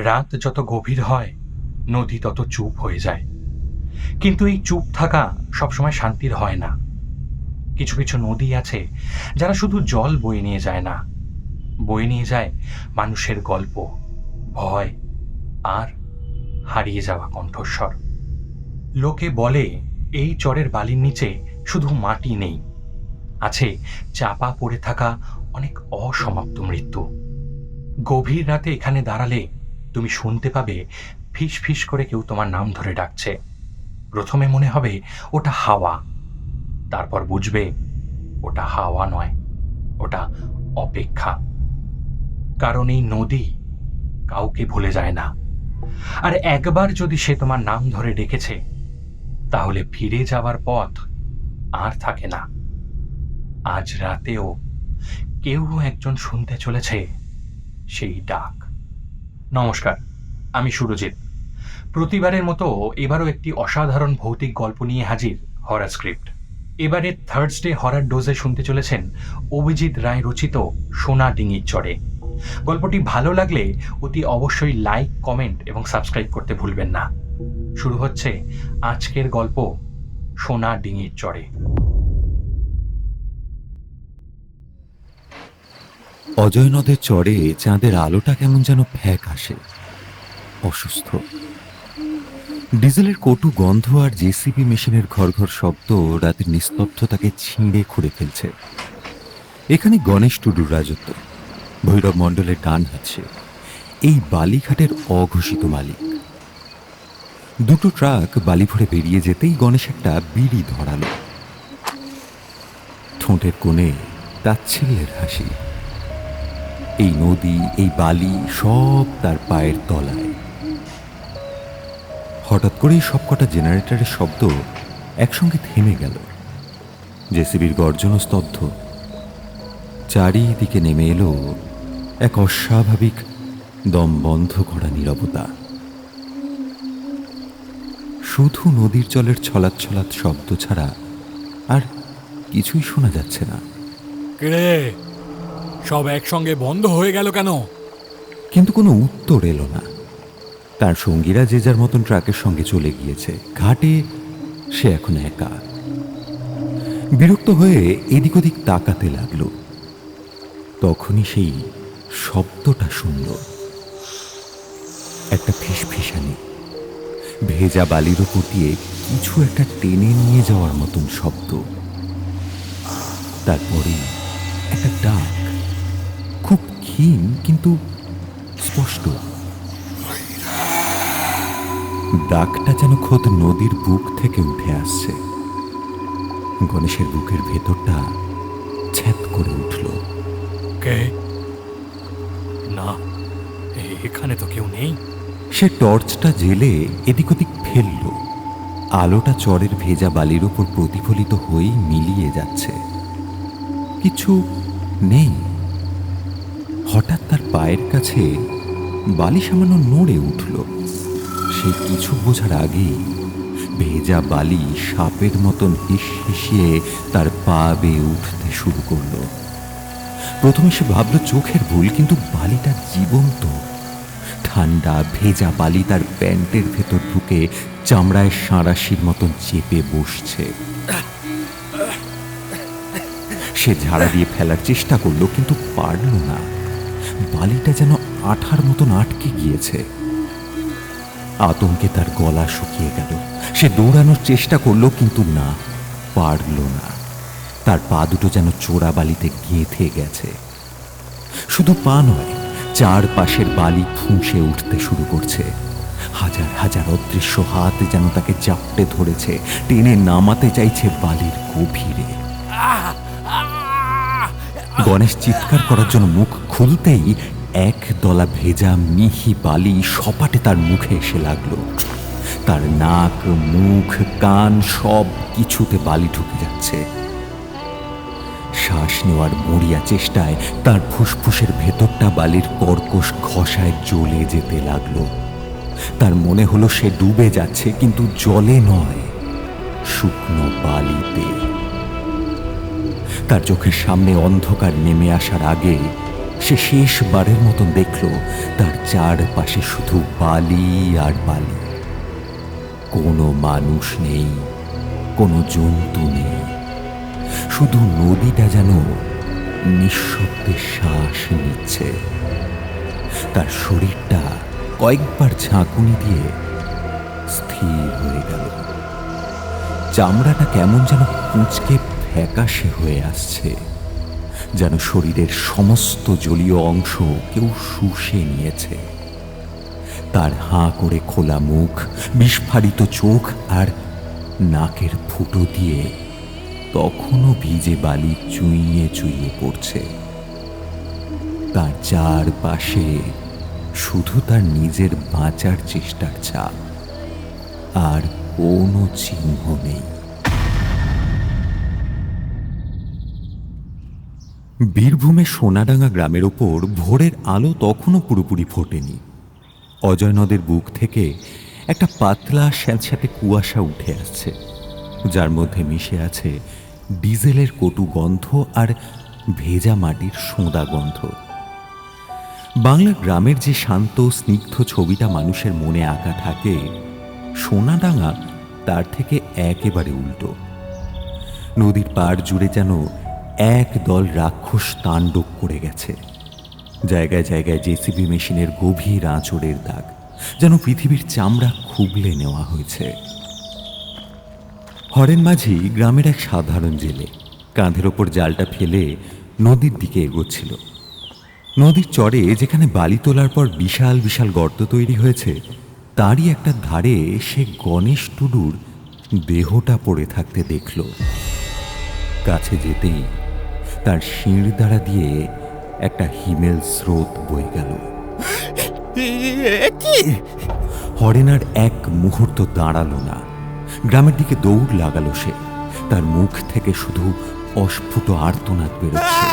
রাত যত গভীর হয় নদী তত চুপ হয়ে যায়। কিন্তু এই চুপ থাকা সবসময় শান্তির হয় না। কিছু কিছু নদী আছে যারা শুধু জল বয়ে নিয়ে যায় না, বয়ে নিয়ে যায় মানুষের গল্প, ভয় আর হারিয়ে যাওয়া কণ্ঠস্বর। লোকে বলে এই চরের বালির নিচে শুধু মাটি নেই, আছে চাপা পড়ে থাকা অনেক অসমাপ্ত মৃত্যু। গভীর রাতে এখানে দাঁড়ালে তুমি শুনতে পাবে ফিস ফিস করে কেউ তোমার নাম ধরে ডাকছে। প্রথমে মনে হবে ওটা হাওয়া, তারপর বুঝবে ওটা হাওয়া নয়, ওটা অপেক্ষা। কারণ এই নদী কাউকে ভুলে যায় না, আর একবার যদি সে তোমার নাম ধরে ডেকেছে তাহলে ফিরে যাওয়ার পথ আর থাকে না। আজ রাতেও কেউ একজন শুনতে চলেছে সেই ডাক। নমস্কার, আমি সুরজিৎ। প্রতিবারের মতো এবারও একটি অসাধারণ ভৌতিক গল্প নিয়ে হাজির হরার স্ক্রিপ্ট। এবারে থার্সডে হরার ডোজে শুনতে চলেছেন অভিজিৎ রায় রচিত সোনা ডিঙির চরে। গল্পটি ভালো লাগলে অতি অবশ্যই লাইক, কমেন্ট এবং সাবস্ক্রাইব করতে ভুলবেন না। শুরু হচ্ছে আজকের গল্প, সোনা ডিঙির চরে। অজয় নদের চরে চাঁদের আলোটা কেমন যেন ফ্যাকাশে, অসুস্থ। ডিজেলের কটু গন্ধ আর জেসিবি মেশিনের ঘর ঘর শব্দ রাতের নিস্তব্ধতাকে ছিঁড়ে খুঁড়ে ফেলছে। এখানে গণেশ টুডুর রাজত্ব, ভৈরব মণ্ডলের ডান হাতছে, এই বালিঘাটের অঘোষিত মালিক। দুটো ট্রাক বালি ভরে বেরিয়ে যেতেই গণেশ একটা বিড়ি ধরালো। ঠোঁটের কোণে তাচ্ছিল্যের হাসি। এই নদী, এই বালি সব তার পায়ের তলায়। হঠাৎ করেই সবকটা জেনারেটরের শব্দ একসঙ্গে থেমে গেল। জেসিবির গর্জনও স্তব্ধ। চারিদিকে নেমে এলো এক অস্বাভাবিক দম বন্ধ করা নীরবতা। শুধু নদীর জলের ছলাৎ ছলাৎ শব্দ ছাড়া আর কিছুই শোনা যাচ্ছে না। কিরে, সব একসঙ্গে বন্ধ হয়ে গেল কেন? কিন্তু কোনো উত্তর এলো না। তার সঙ্গীরা যে যার মতন ট্রাকের সঙ্গে চলে গিয়েছে। ঘাটে সে এখন একা। বিরক্ত হয়ে এদিক ওদিক তাকাতে লাগলো। তখনই সেই শব্দটা শুনল, একটা ফিসফিসানি, ভেজা বালির ওপর দিয়ে কিছু একটা টেনে নিয়ে যাওয়ার মতন শব্দ। তারপরে একটা ডাক, খুব ক্ষীণ কিন্তু স্পষ্ট। ডাকটা যেন খোদ নদীর বুক থেকে উঠে আসছে। গণেশের বুকের ভেতরটা ছ্যাদ করে উঠল। কে? না, এখানে তো কেউ নেই। সে টর্চটা জেলে এদিক ওদিক ফেলল। আলোটা চরের ভেজা বালির উপর প্রতিফলিত হয়েই মিলিয়ে যাচ্ছে। কিছু নেই। হঠাৎ তার পায়ের কাছে বালি সামান্য নড়ে উঠল। সে কিছু বোঝার আগেই ভেজা বালি সাপের মতন হিসিয়ে তার পা বেয়ে উঠতে শুরু করলো। প্রথমে সে ভাবল চোখের ভুল, কিন্তু বালিটা জীবন্ত। ঠান্ডা ভেজা বালি তার প্যান্টের ভেতর ঢুকে চামড়ায় সাঁড়াশির মতন চেপে বসছে। সে ঝাড়া দিয়ে ফেলার চেষ্টা করলো, কিন্তু পারল না। বালিটা যেন আঠার মতন আটকে গিয়েছে। আতঙ্কে তার গলা শুকিয়ে গেল। সে দৌড়ানোর চেষ্টা করলো, কিন্তু না, পারল না। তার পা দুটো যেন চোরা বালিতে গেঁথে গেছে। শুধু পা নয়, চারপাশের বালি ফুঁসে উঠতে শুরু করছে। হাজার হাজার অদৃশ্য হাত যেন তাকে জাপটে ধরেছে, টেনে নামাতে চাইছে বালির গভীরে। গণেশ চিৎকার করার জন্য মুখ খুলতেই এক দলা ভেজা মিহি বালি সপাটে তার মুখে এসে লাগলো। তার নাক, মুখ, কান সব কিছুতে বালি ঢুকে যাচ্ছে। শ্বাস নেওয়ার মরিয়া চেষ্টায় তার ফুসফুসের ভেতরটা বালির কর্কশ ঘষায় জ্বলে যেতে লাগলো। তার মনে হলো সে ডুবে যাচ্ছে, কিন্তু জলে নয়, শুকনো বালিতে। তার চোখের সামনে অন্ধকার নেমে আসার আগে সে শেষবারের মতন দেখল তার চারপাশে শুধু বালি আর বালি। কোনো মানুষ নেই, কোনো জন্তু নেই, শুধু নদীটা যেন নিঃশব্দে শ্বাস নিচ্ছে। তার শরীরটা কয়েকবার ঝাঁকুনি দিয়ে স্থির হয়ে গেল। চামড়াটা কেমন যেন কুঁচকে ফ্যাকাশে হয়ে আসছে, যেন শরীরের সমস্ত জলীয় অংশ কেউ শুষে নিয়েছে। তার হাঁ করে খোলা মুখ, বিস্ফারিত চোখ আর নাকের ফুটো দিয়ে তখনও ভিজে বালি চুইয়ে চুইয়ে পড়ছে। তার চারপাশে শুধু তার নিজের বাঁচার চেষ্টার ছাপ, আর কোনো চিহ্ন নেই। বীরভূমের সোনাডাঙ্গা গ্রামের ওপর ভোরের আলো তখনও পুরোপুরি ফোটেনি। অজয় নদের বুক থেকে একটা পাতলা স্যাঁতস্যাঁতে কুয়াশা উঠে আসছে, যার মধ্যে মিশে আছে ডিজেলের কটু গন্ধ আর ভেজা মাটির সোঁদা গন্ধ। বাংলার গ্রামের যে শান্ত স্নিগ্ধ ছবিটা মানুষের মনে আঁকা থাকে, সোনাডাঙ্গা তার থেকে একেবারে উল্টো। নদীর পাড় জুড়ে যেন এক দল রাক্ষস তাণ্ডব করে গেছে। জায়গায় জায়গায় জেসিবি মেশিনের গভীর আঁচড়ের দাগ, যেন পৃথিবীর চামড়া খুবলে নেওয়া হয়েছে। হরেন মাঝি গ্রামের এক সাধারণ জেলে, কাঁধের ওপর জালটা ফেলে নদীর দিকে এগোচ্ছিল। নদীর চরে যেখানে বালি তোলার পর বিশাল বিশাল গর্ত তৈরি হয়েছে, তারই একটা ধারে সে গণেশ টুডুর দেহটা পড়ে থাকতে দেখল। কাছে যেতেই তার শিরদাঁড়া দিয়ে একটা হিমেল স্রোত বয়ে গেল। হরেনার এক মুহূর্ত দাঁড়ালো না, গ্রামের দিকে দৌড় লাগালো সে। তার মুখ থেকে শুধু অস্ফুট আর্তনাদ বেরোচ্ছে।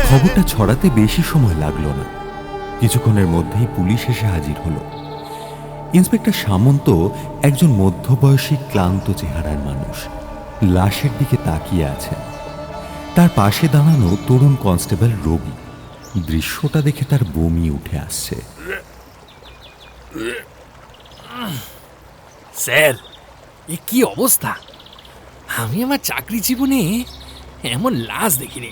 খবরটা ছড়াতে বেশি সময় লাগলো না, কিছুক্ষণের মধ্যেই পুলিশ এসে হাজির হলো। ইন্সপেক্টর সামন্ত একজন মধ্যবয়সী ক্লান্ত চেহারার মানুষ, লাশের দিকে তাকিয়ে আছেন। তার পাশে দাঁড়ানো তরুণ কনস্টেবল রবি। দৃশ্যটা দেখে তার বমি উঠে আসছে। স্যার, এ কি অবস্থা! আমি আমার চাকরি জীবনে এমন লাশ দেখিনি।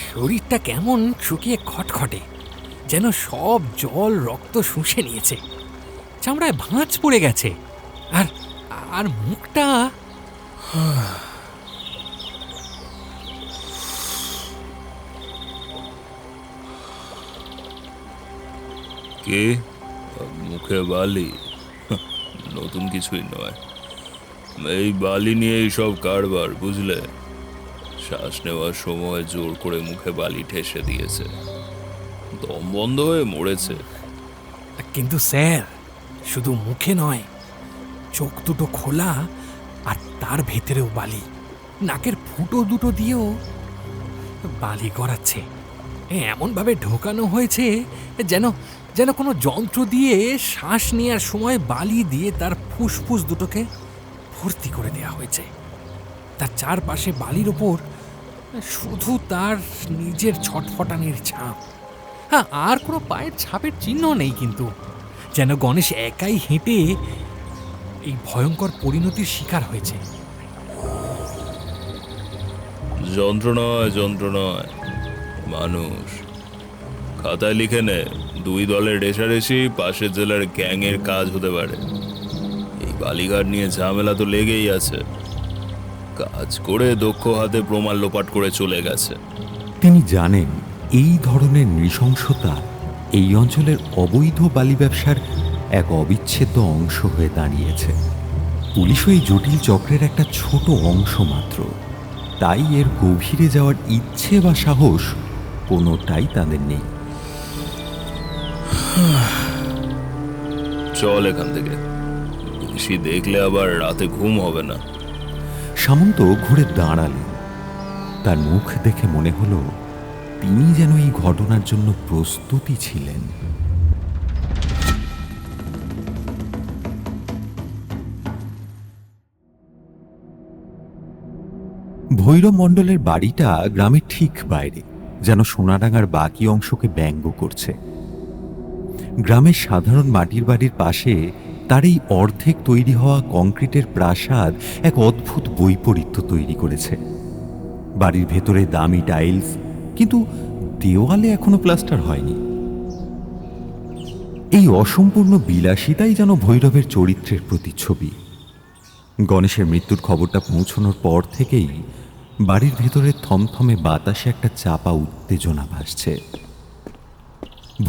শরীরটা কেমন শুকিয়ে খটখটে, যেন সব জল রক্ত শুষে নিয়েছে। চামড়ায় ভাঁজ পড়ে গেছে, আর আর মুখটা কে? মুখে বালি? নতুন কিছুই নয়, এই বালি নিয়ে এইসব কারবার, বুঝলে? শ্বাস নেওয়ার সময় জোর করে মুখে বালি ঠেসে দিয়েছে, দম বন্ধ হয়ে মরেছে। কিন্তু স্যার, শুধু মুখে নয়, চোখ দুটো খোলা আর তার ভেতরেও বালি। নাকের ফুটো দুটো দিয়েও বালি গড়াচ্ছে। এমনভাবে ঢোকানো হয়েছে যেন যেন কোনো যন্ত্র দিয়ে শ্বাস নেওয়ার সময় বালি দিয়ে তার ফুসফুস দুটোকে ভর্তি করে দেওয়া হয়েছে। তার চারপাশে বালির ওপর শুধু তার নিজের ছটফটানির ছাপ। হ্যাঁ, আর কোনো পায়ের ছাপের চিহ্ন নেই, কিন্তু যেন গণেশ একাই হেঁটে এই ভয়ঙ্কর পরিণতির শিকার হয়েছে। যন্ত্রণায় মানুষ। খাতায় লিখে নে, 2 দলের রেশারেশি পাশের জেলার গ্যাংয়ের কাজ হতে পারে। এই বালিঘাট নিয়ে ঝামেলা তো লেগেই আছে। কাজ করে দক্ষ হাতে প্রমাণ লোপাট করে চলে গেছে। তিনি জানেন এই ধরনের নৃশংসতা এই অঞ্চলের অবৈধ বালি ব্যবসার এক অবিচ্ছেদ্য অংশ হয়ে দাঁড়িয়েছে। পুলিশও এই জটিল চক্রের একটা ছোট অংশ মাত্র, তাই এর গভীরে যাওয়ার ইচ্ছে বা সাহস কোনোটাই তাদের নেই। চল এখান থেকে, বেশি দেখলে আবার রাতে ঘুম হবে না। সামন্ত ঘুরে দাঁড়ালেন। তার মুখ দেখে মনে হলো তিনি যেন এই ঘটনার জন্য প্রস্তুতি ছিলেন। ভৈরব মণ্ডলের বাড়িটা গ্রামের ঠিক বাইরে, যেন সোনাডাঙ্গার বাকি অংশকে ব্যঙ্গ করছে। গ্রামের সাধারণ মাটির বাড়ির পাশে তার এই অর্ধেক তৈরি হওয়া কংক্রিটের প্রাসাদ এক অদ্ভুত বৈপরীত্য তৈরি করেছে। বাড়ির ভেতরে দামি টাইলস, কিন্তু দেওয়ালে এখনো প্লাস্টার হয়নি। এই অসম্পূর্ণ বিলাসিতাই যেন ভৈরবের চরিত্রের প্রতিচ্ছবি। গণেশের মৃত্যুর খবরটা পৌঁছানোর পর থেকেই বাড়ির ভেতরে থমথমে বাতাসে একটা চাপা উত্তেজনা ভাসছে।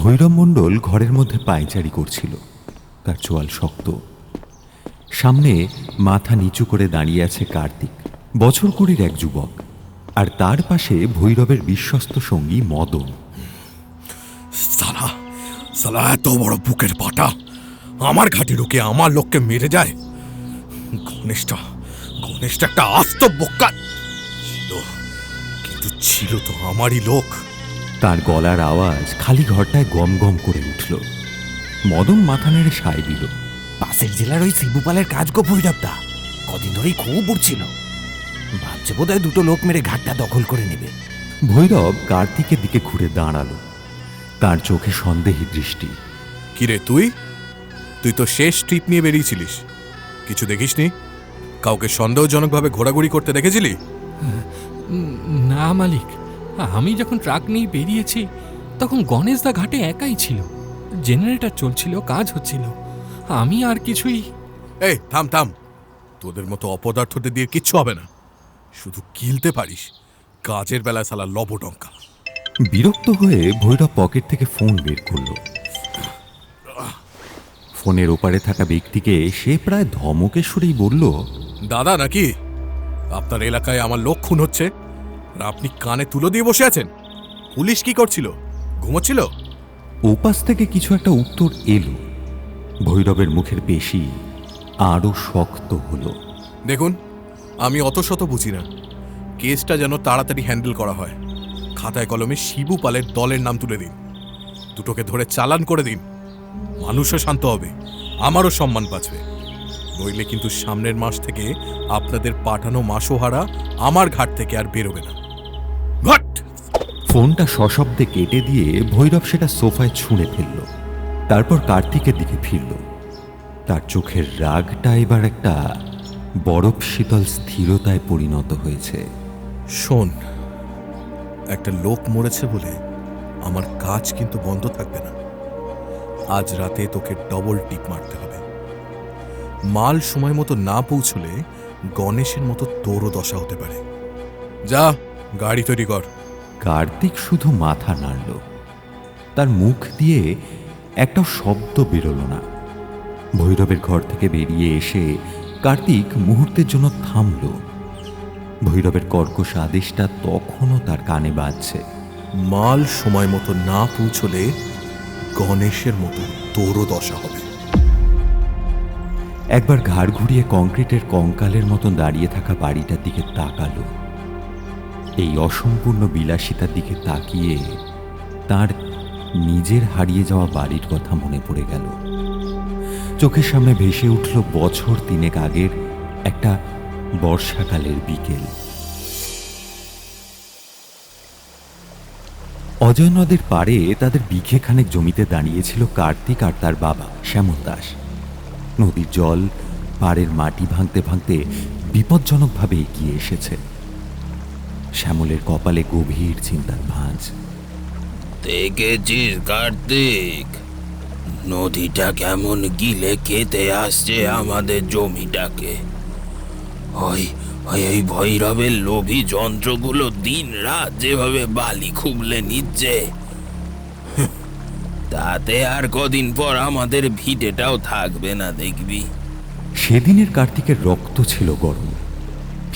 ভৈরব মণ্ডল ঘরের মধ্যে পায়চারি করছিল, তার চোয়াল শক্ত। সামনে মাথা নিচু করে দাঁড়িয়ে আছে কার্তিক, বছর কুড়ির এক যুবক, আর তার পাশে ভৈরবের বিশ্বস্ত সঙ্গী মদন। সালা সালা এত বড় বুকের পাটা আমার ঘাটে ঢুকে আমার লোককে মেরে যায়। গণেশটা একটা আস্ত বোকা ছিল, কিন্তু ছিল তো আমারই লোক। তার গলার আওয়াজ খালি ঘরটায় গম গম করে উঠল। মদন মাথা নেড়ে সায় দিল। পাশের জেলার ওই শিবুপালের কাজ গো ভৈরবদা, কদিন ধরেই খুব উঠছিল। ভাবছে বোধহয় দুটো লোক মেরে ঘাটটা দখল করে নেবে। ভৈরব কার্তিকের দিকে ঘুরে দাঁড়ালো, তার চোখে সন্দেহী দৃষ্টি। কিরে তুই তো শেষ ট্রিপ নিয়ে বেরিয়েছিলিস, কিছু দেখিসনি? কাউকে সন্দেহজনকভাবে ঘোরাঘুরি করতে দেখেছিলি? না মালিক, আমি যখন ট্রাক নিয়ে বেরিয়েছি তখন গণেশদা ঘাটে একাই ছিল। জেনারেটর চলছিল, কাজ হচ্ছিল। আমি আর কিছুই। এই থাম থাম, তোদের মতো অপদার্থদের দিয়ে কিচ্ছু হবে না, শুধু কিলতে পারিস। কাজের বেলায় সালা লবডঙ্কা। বিরক্ত হয়ে ভৈরব পকেট থেকে ফোন বের করল। ফোনের ওপারে থাকা ব্যক্তিকে সে প্রায় ধমকে সুরেই বলল, দাদা নাকি? আপনার এলাকায় আমার লোক খুন হচ্ছে আর আপনি কানে তুলো দিয়ে বসে আছেন। পুলিশ কি করছিল? ঘুমোচ্ছিল? ওপাশ থেকে কিছু একটা উত্তর এলো। ভৈরবের মুখের পেশি আরো শক্ত হলো। দেখুন, আমি অত শত বুঝি না, কেসটা যেন তাড়াতাড়ি হ্যান্ডেল করা হয়। খাতায় কলমে শিবু পালের দলের নাম তুলে দিন, দুটোকে ধরে চালান করে দিন। মানুষও শান্ত হবে, আমারও সম্মান বাঁচবে। নইলে কিন্তু সামনের মাস থেকে আপনাদের পাঠানো মাসোহারা আমার ঘাট থেকে আর বেরোবে না। ঘট! ফোনটা সশব্দে কেটে দিয়ে ভৈরব সেটা সোফায় ছুঁড়ে ফেলল। তারপর কার্তিকের দিকে ফিরল। তার চোখের রাগটা এবার একটা বরফ শীতল স্থিরতায় পরিণত হয়েছে। শোন, একটা লোক মরেছে বলে আমার কাজ কিন্তু বন্ধ থাকবে না। আজ রাতে তোকে ডবল টিপ মারতে হবে। মাল সময় মতো না পৌঁছলে গণেশের মতো তোরও দশা হতে পারে। যা, গাড়ি তৈরি কর। কার্তিক শুধু মাথা নাড়ল, তার মুখ দিয়ে একটা শব্দ বেরোল না। ভৈরবের ঘর থেকে বেরিয়ে এসে কার্তিক মুহূর্তের জন্য থামল। ভৈরবের কর্কশ আদেশটা তখনও তার কানে বাজছে। মাল সময় মতো না পৌঁছলে গণেশের মতো তোরও দশা হবে। একবার ঘাড় ঘুরিয়ে কংক্রিটের কঙ্কালের মতন দাঁড়িয়ে থাকা বাড়িটার দিকে তাকালো। এই অসম্পূর্ণ বিলাসিতার দিকে তাকিয়ে তার নিজের হারিয়ে যাওয়া বাড়ির কথা মনে পড়ে গেল। চোখের সামনে ভেসে উঠল বছর 3 আগের একটা বর্ষাকালের বিকেল। অজয় নদের পাড়ে তাদের বিঘেখানেক জমিতে দাঁড়িয়েছিল কার্তিক আর তার বাবা শ্যামল দাস। নদীর জল পাড়ের মাটি ভাঙতে ভাঙতে বিপজ্জনকভাবে এগিয়ে এসেছে। শ্যামলের কপালে গভীর চিন্তার ভাঁজ। দেখেছিস কার্তিক, নদীটা কেমন গিলে খেতে আসছে আমাদের জমিটাকে। ওই ওই ভৈরবের লোভী যন্ত্রগুলো দিন রাত যেভাবে বালি খুবলে নিচ্ছে, তাতে আর কদিন পর আমাদের ভিটেটাও থাকবে না, দেখবি। সেদিনের কার্তিকের রক্ত ছিল গরম।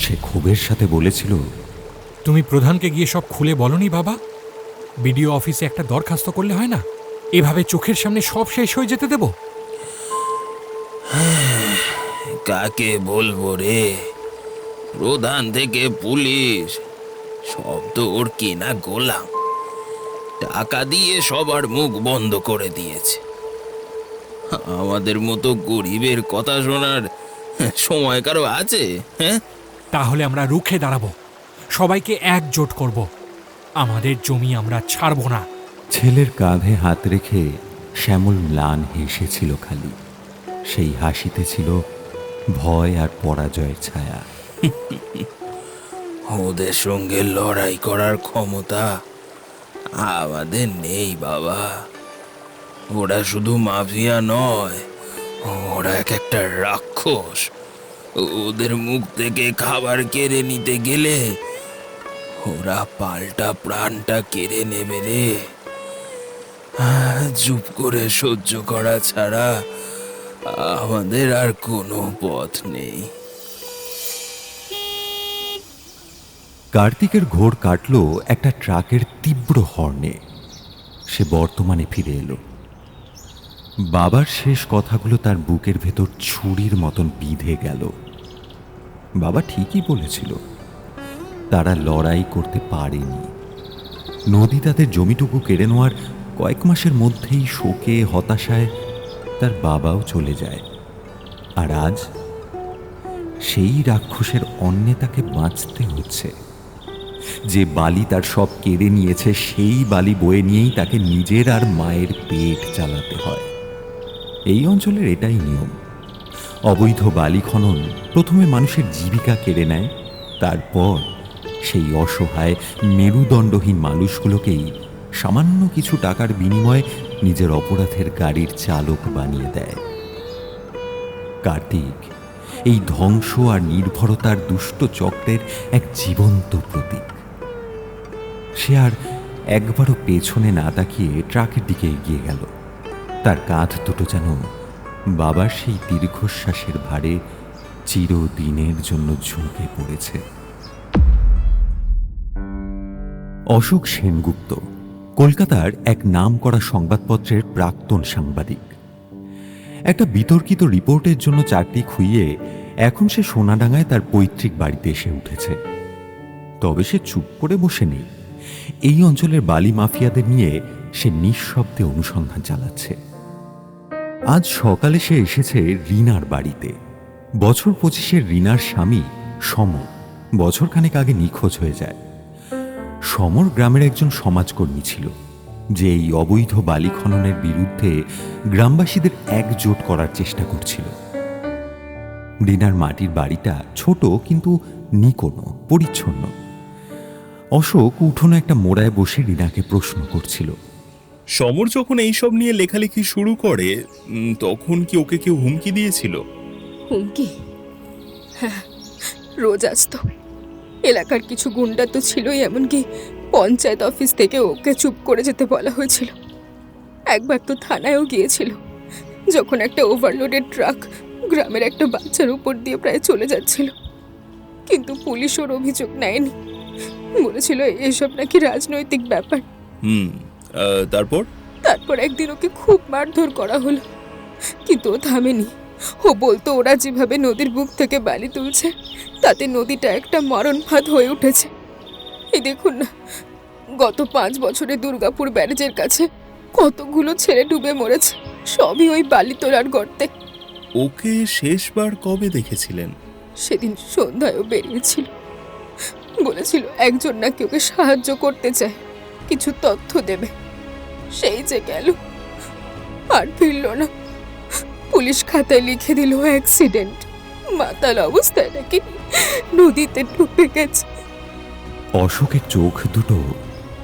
সে ক্ষোভের সাথে বলেছিল, তুমি প্রধানকে গিয়ে সব খুলে বলনি বাবা? বিডিও অফিসে একটা দরখাস্ত করলে হয় না? এভাবে চোখের সামনে সব শেষ হয়ে যেতে দেব? কাকে বলবো রে? প্রধান থেকে পুলিশ সব তো ওর কেনা গোলাম। টাকা দিয়ে সবার মুখ বন্ধ করে দিয়েছে। আমাদের মতো গরিবের কথা শোনার সময় কারো আছে? হ্যাঁ, তাহলে আমরা রুখে দাঁড়াবো। সবাইকে একজোট করব। আমাদের জমি আমরা ছাড়ব না। ছেলের কাঁধে হাত রেখে শ্যামল ম্লান হেসেছিল খালি। সেই হাসিতে ছিল ভয় আর পরাজয়ের ছায়া। ওদের সঙ্গে লড়াই করার ক্ষমতা আমাদের নেই বাবা। ওরা শুধু মাফিয়া নয়, ওরা একটা রাক্ষস। ওদের মুখ থেকে খাবার কেড়ে নিতে গেলে ওরা পাল্টা প্রাণটা কেড়ে নেবে রে। চুপ করে সহ্য করা ছাড়া আমাদের আর কোনো পথ নেই। কার্তিকের ঘোর কাটল একটা ট্রাকের তীব্র হর্নে। সে বর্তমানে ফিরে এলো। বাবার শেষ কথাগুলো তার বুকের ভেতর ছুরির মতন বিঁধে গেল। বাবা ঠিকই বলেছিল, তারা লড়াই করতে পারেনি। নদী তাদের জমিটুকু কেড়ে নেওয়ার কয়েক মাসের মধ্যেই শোকে হতাশায় তার বাবাও চলে যায়। আর আজ সেই রাক্ষসের অন্নে তাকে বাঁচতে হচ্ছে। যে বালি তার সব কেড়ে নিয়েছে, সেই বালি বয়ে নিয়েই তাকে নিজের আর মায়ের পেট চালাতে হয়। এই অঞ্চলের এটাই নিয়ম। অবৈধ বালি খনন প্রথমে মানুষের জীবিকা কেড়ে নেয়, তারপর সেই অসহায় মেরুদণ্ডহীন মানুষগুলোকেই সামান্য কিছু টাকার বিনিময়ে নিজের অপরাধের গাড়ির চালক বানিয়ে দেয়। কার্তিক এই ধ্বংস আর নির্ভরতার দুষ্ট চক্রের এক জীবন্ত প্রতীক। সে আর একবারও পেছনে না তাকিয়ে ট্রাকের দিকে এগিয়ে গেল। তার কাঁধ দুটো যেন বাবার সেই দীর্ঘশ্বাসের ভারে চিরদিনের জন্য ঝুঁকে পড়েছে। অশোক সেনগুপ্ত কলকাতার এক নামকরা সংবাদপত্রের প্রাক্তন সাংবাদিক। একটা বিতর্কিত রিপোর্টের জন্য চাকরি খুইয়ে এখন সে সোনাডাঙ্গায় তার পৈতৃক বাড়িতে এসে উঠেছে। তবে সে চুপ করে বসে নেই। এই অঞ্চলের বালি মাফিয়াদের নিয়ে সে নিঃশব্দে অনুসন্ধান চালাচ্ছে। আজ সকালে সে এসেছে রিনার বাড়িতে। বছর 25-এর রিনার স্বামী সমর বছরখানেক আগে নিখোঁজ হয়ে যায়। সমর গ্রামের একজন সমাজকর্মী ছিল, যে এই অবৈধ বালি খননের বিরুদ্ধে গ্রামবাসীদের একজোট করার চেষ্টা করছিল। রিনার মাটির বাড়িটা ছোট কিন্তু নিকোনো, পরিচ্ছন্ন। অশোক উঠোনে একটা মোড়ায় বসে রিনাকে প্রশ্ন করছিল। সমর যখন এইসব নিয়ে লেখালেখি শুরু করে তখন কি ওকে কেউ হুমকি দিয়েছিল? হুমকি? হ্যাঁ, রোজ আসতো। এলাকার কিছু গুন্ডা তো ছিলই, এমনকি পঞ্চায়েত অফিস থেকে ওকে চুপ করে যেতে বলা হয়েছিল। একবার তো থানায়ও গিয়েছিল, যখন একটা ওভারলোডেড ট্রাক গ্রামের একটা বাচ্চার উপর দিয়ে প্রায় চলে যাচ্ছিল। কিন্তু পুলিশ ওর অভিযোগ নেয়নি, বলেছিল এসব নাকি রাজনৈতিক ব্যাপার। তারপর একদিন ওকে খুব মারধর করা হলো, কিন্তু ও থামেনি। ও বলতো ওরা যেভাবে নদীর বুক থেকে বালি তুলছে তাতে নদীটা একটা মরণ ফাঁদ হয়ে উঠেছে। এই দেখুন না, গত 5 বছরে দুর্গাপুর ব্যারেজের কাছে কতগুলো ছেলে ডুবে মরেছে, সবই ওই বালি তোলার গর্তে। ওকে শেষবার কবে দেখেছিলেন? সেদিন সন্ধ্যায়ও বেরিয়েছিল, বলেছিল একজন নাকি ওকে সাহায্য করতে চায়, কিছু তথ্য দেবে। সেই যে গেল, আর ফিরল না। পুলিশ খাতায় লিখে দিল অ্যাক্সিডেন্ট, মাতাল অবস্থায় নাকি নদীতে ডুবে গেছে। অশোকের চোখ দুটো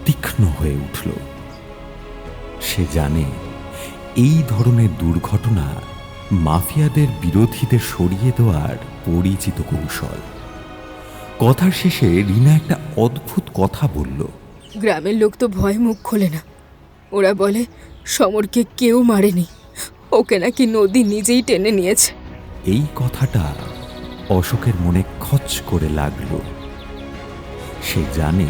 তীক্ষ্ণ হয়ে উঠল। সে জানে এই ধরনের দুর্ঘটনা মাফিয়াদের বিরোধীদের সরিয়ে দেওয়ার পরিচিত কৌশল। কথার শেষে রিনা একটা অদ্ভুত কথা বলল। গ্রামের লোক তো ভয় মুখ খোলে না। ওরা বলে সমরকে কেউ মারেনি, ওকে নাকি নদী নিজেই টেনে নিয়েছে। এই কথাটা অশোকের মনে খচ করে লাগলো। সে জানে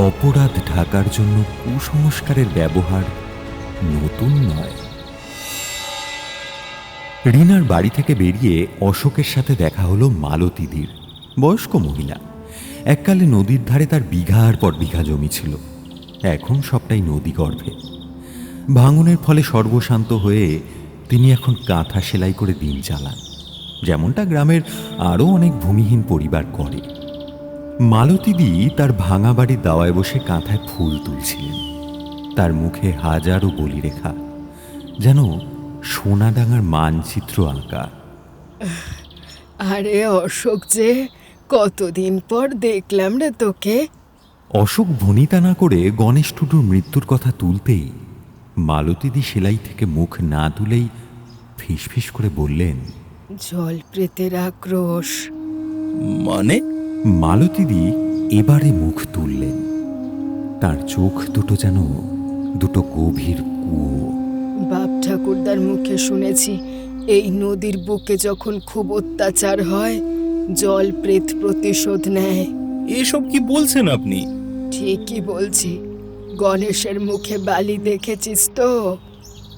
অপরাধ ঢাকার জন্য কুসংস্কারের ব্যবহার নতুন নয়। রিনার বাড়ি থেকে বেরিয়ে অশোকের সাথে দেখা হলো মালতীদির। বয়স্ক মহিলা। এককালে নদীর ধারে তার বিঘার পর বিঘা জমি ছিল, এখন সবটাই নদী গর্ভে। ভাঙনের ফলে সর্বশান্ত হয়ে তিনি এখন কাঁথা সেলাই করে দিন চালান, যেমনটা গ্রামের আরও অনেক ভূমিহীন পরিবার করে। মালতীদি তার ভাঙা বাড়ির দাওয়ায় বসে কাঁথায় ফুল তুলছিলেন। তার মুখে হাজারো বলিরেখা, যেন সোনাডাঙ্গার মানচিত্র আঁকা। আরে অশোক, যে কতদিন পর দেখলাম রে তোকে। অশোক ভনিতা না করে গণেশ টুডুর মৃত্যুর কথা তুলতেই মালতীদি সেলাই থেকে মুখ না তুলেই ফিসফিস করে বললেন, জল প্রেতের আক্রোশ। মানে? মালতীদি এবারে মুখ তুললেন। তার চোখ দুটো যেন দুটো গভীর কুয়ো। বাপ ঠাকুরদার মুখে শুনেছি, এই নদীর বুকে যখন খুব অত্যাচার হয় জল প্রেত প্রতিশোধ নেয়। এসব কি বলছেন আপনি? ঠিকই বলছি। গণেশের মুখে বালি দেখেছিস তো?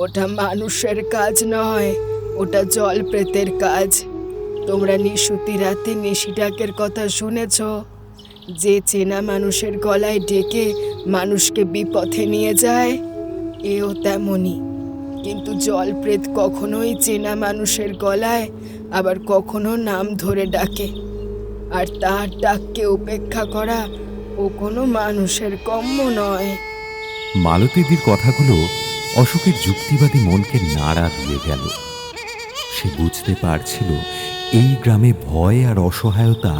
ওটা মানুষের কাজ নয়, ওটা জল প্রেতের কাজ। তোমরা নিশুতি রাতে নিশি ডাকের কথা শুনেছ? যে চেনা মানুষের গলায় ডেকে মানুষকে বিপথে নিয়ে যায়, এও তেমনই। কিন্তু জল প্রেত কখনোই চেনা মানুষের গলায় আবার কখনো নাম ধরে ডাকে, আর তার ডাককে উপেক্ষা করা ও কোনো মানুষের কম্য নয়। মালতীদির কথাগুলো অশোকের যুক্তিবাদী মনকে নাড়া দিয়ে গেল। সে বুঝতে পারছিল এই গ্রামে ভয় আর অসহায়তা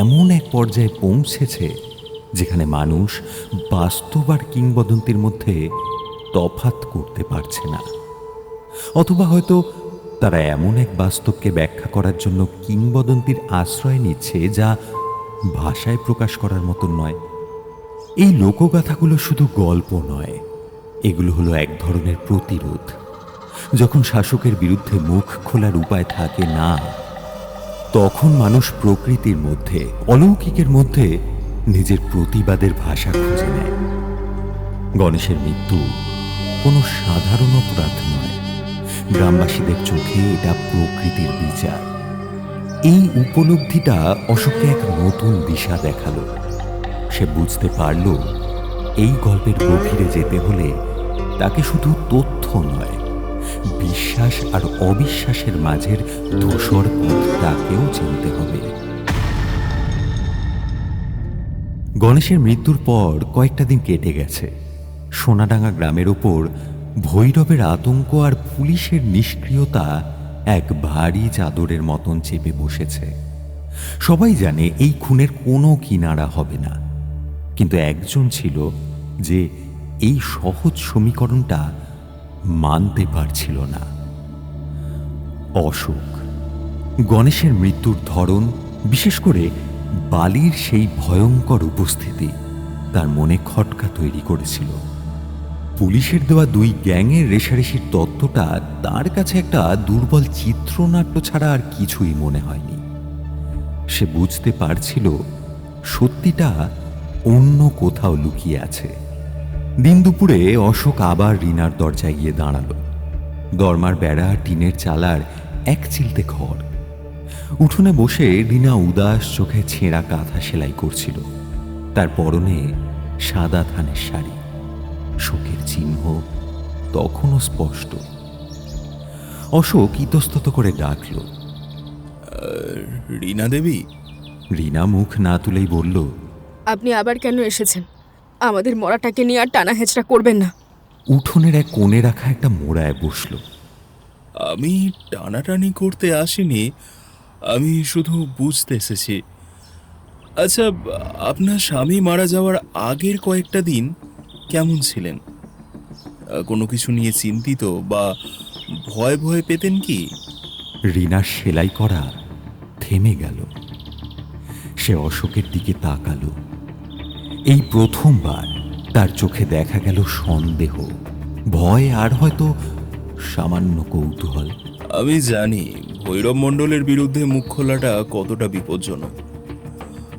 এমন এক পর্যায়ে পৌঁছেছে যেখানে মানুষ বাস্তব আর কিংবদন্তির মধ্যে তফাৎ করতে পারছে না, অথবা হয়তো তারা এমন এক বাস্তবকে ব্যাখ্যা করার জন্য কিংবদন্তির আশ্রয় নিচ্ছে যা ভাষায় প্রকাশ করার মতো নয়। এই লোকগাথাগুলো শুধু গল্প নয়, এগুলো হলো এক ধরনের প্রতিরোধ। যখন শাসকের বিরুদ্ধে মুখ খোলার উপায় থাকে না, তখন মানুষ প্রকৃতির মধ্যে, অলৌকিকের মধ্যে নিজের প্রতিবাদের ভাষা খুঁজে নেয়। গণেশের মৃত্যু কোনো সাধারণ অপরাধ নয়, গ্রামবাসীদের চোখে এটা প্রকৃতির বিচার। এই উপলব্ধিটা অশোককে এক নতুন দিশা দেখালো। সে বুঝতে পারল এই গল্পের গভীরে যেতে হলে তাকে শুধু তথ্য নয়, বিশ্বাস আর অবিশ্বাসের মাঝের ধূসর পথটাকেও চিনতে হবে। গণেশের মৃত্যুর পর কয়েকটা দিন কেটে গেছে। সোনাডাঙ্গা গ্রামের ওপর ভৈরবের আতঙ্ক আর পুলিশের নিষ্ক্রিয়তা এক ভারী চাদরের মতন চেপে বসেছে। সবাই জানে এই খুনের কোনো কিনারা হবে না, কিন্তু একজন ছিল যে এই সহজ সমীকরণটা মানতে পারছিল না। অশোক। গণেশের মৃত্যুর ধরন, বিশেষ করে বালির সেই ভয়ঙ্কর উপস্থিতি তার মনে খটকা তৈরি করেছিল। পুলিশের দেওয়া দুই গ্যাংয়ের রেষারেষির তত্ত্বটা তার কাছে একটা দুর্বল চিত্রনাট্য ছাড়া আর কিছুই মনে হয়নি। সে বুঝতে পারছিল সত্যিটা অন্য কোথাও লুকিয়ে আছে। দিন দুপুরে অশোক আবার রিনার দরজায় গিয়ে দাঁড়ালো। দরমার বেড়া, টিনের চালার এক চিলতে ঘর। উঠোনে বসে রিনা উদাস চোখে ছেঁড়া কাঁথা সেলাই করছিল। তার পরনে সাদা ধানের শাড়ি, শোকের চিহ্ন তখনও স্পষ্ট। অশোক ইতস্তত করে ডাকল, রীনা দেবী। রিনা মুখ না তুলেই বলল, আপনি আবার কেন এসেছেন? আমাদের মরাটাকে নিয়ে আর টানা হেঁচড়া করবেন না। উঠোনের এক কোণে রাখা একটা মোড়ায় বসল। আমি টানাটানি করতে আসিনি, আমি শুধু বুঝতে এসেছি। আচ্ছা, আপনার স্বামী মারা যাওয়ার আগের কয়েকটা দিন কেমন ছিলেন? কোনো কিছু নিয়ে চিন্তিত বা ভয় ভয় পেতেন কি? রিনার সেলাই করা থেমে গেল। সে অশোকের দিকে তাকালো। এই প্রথমবার তার চোখে দেখা গেল সন্দেহ, ভয় আর হয়তো সামান্য কৌতূহল। আমি জানি ভৈরব মণ্ডলের বিরুদ্ধে মুখ খোলাটা কতটা বিপজ্জনক।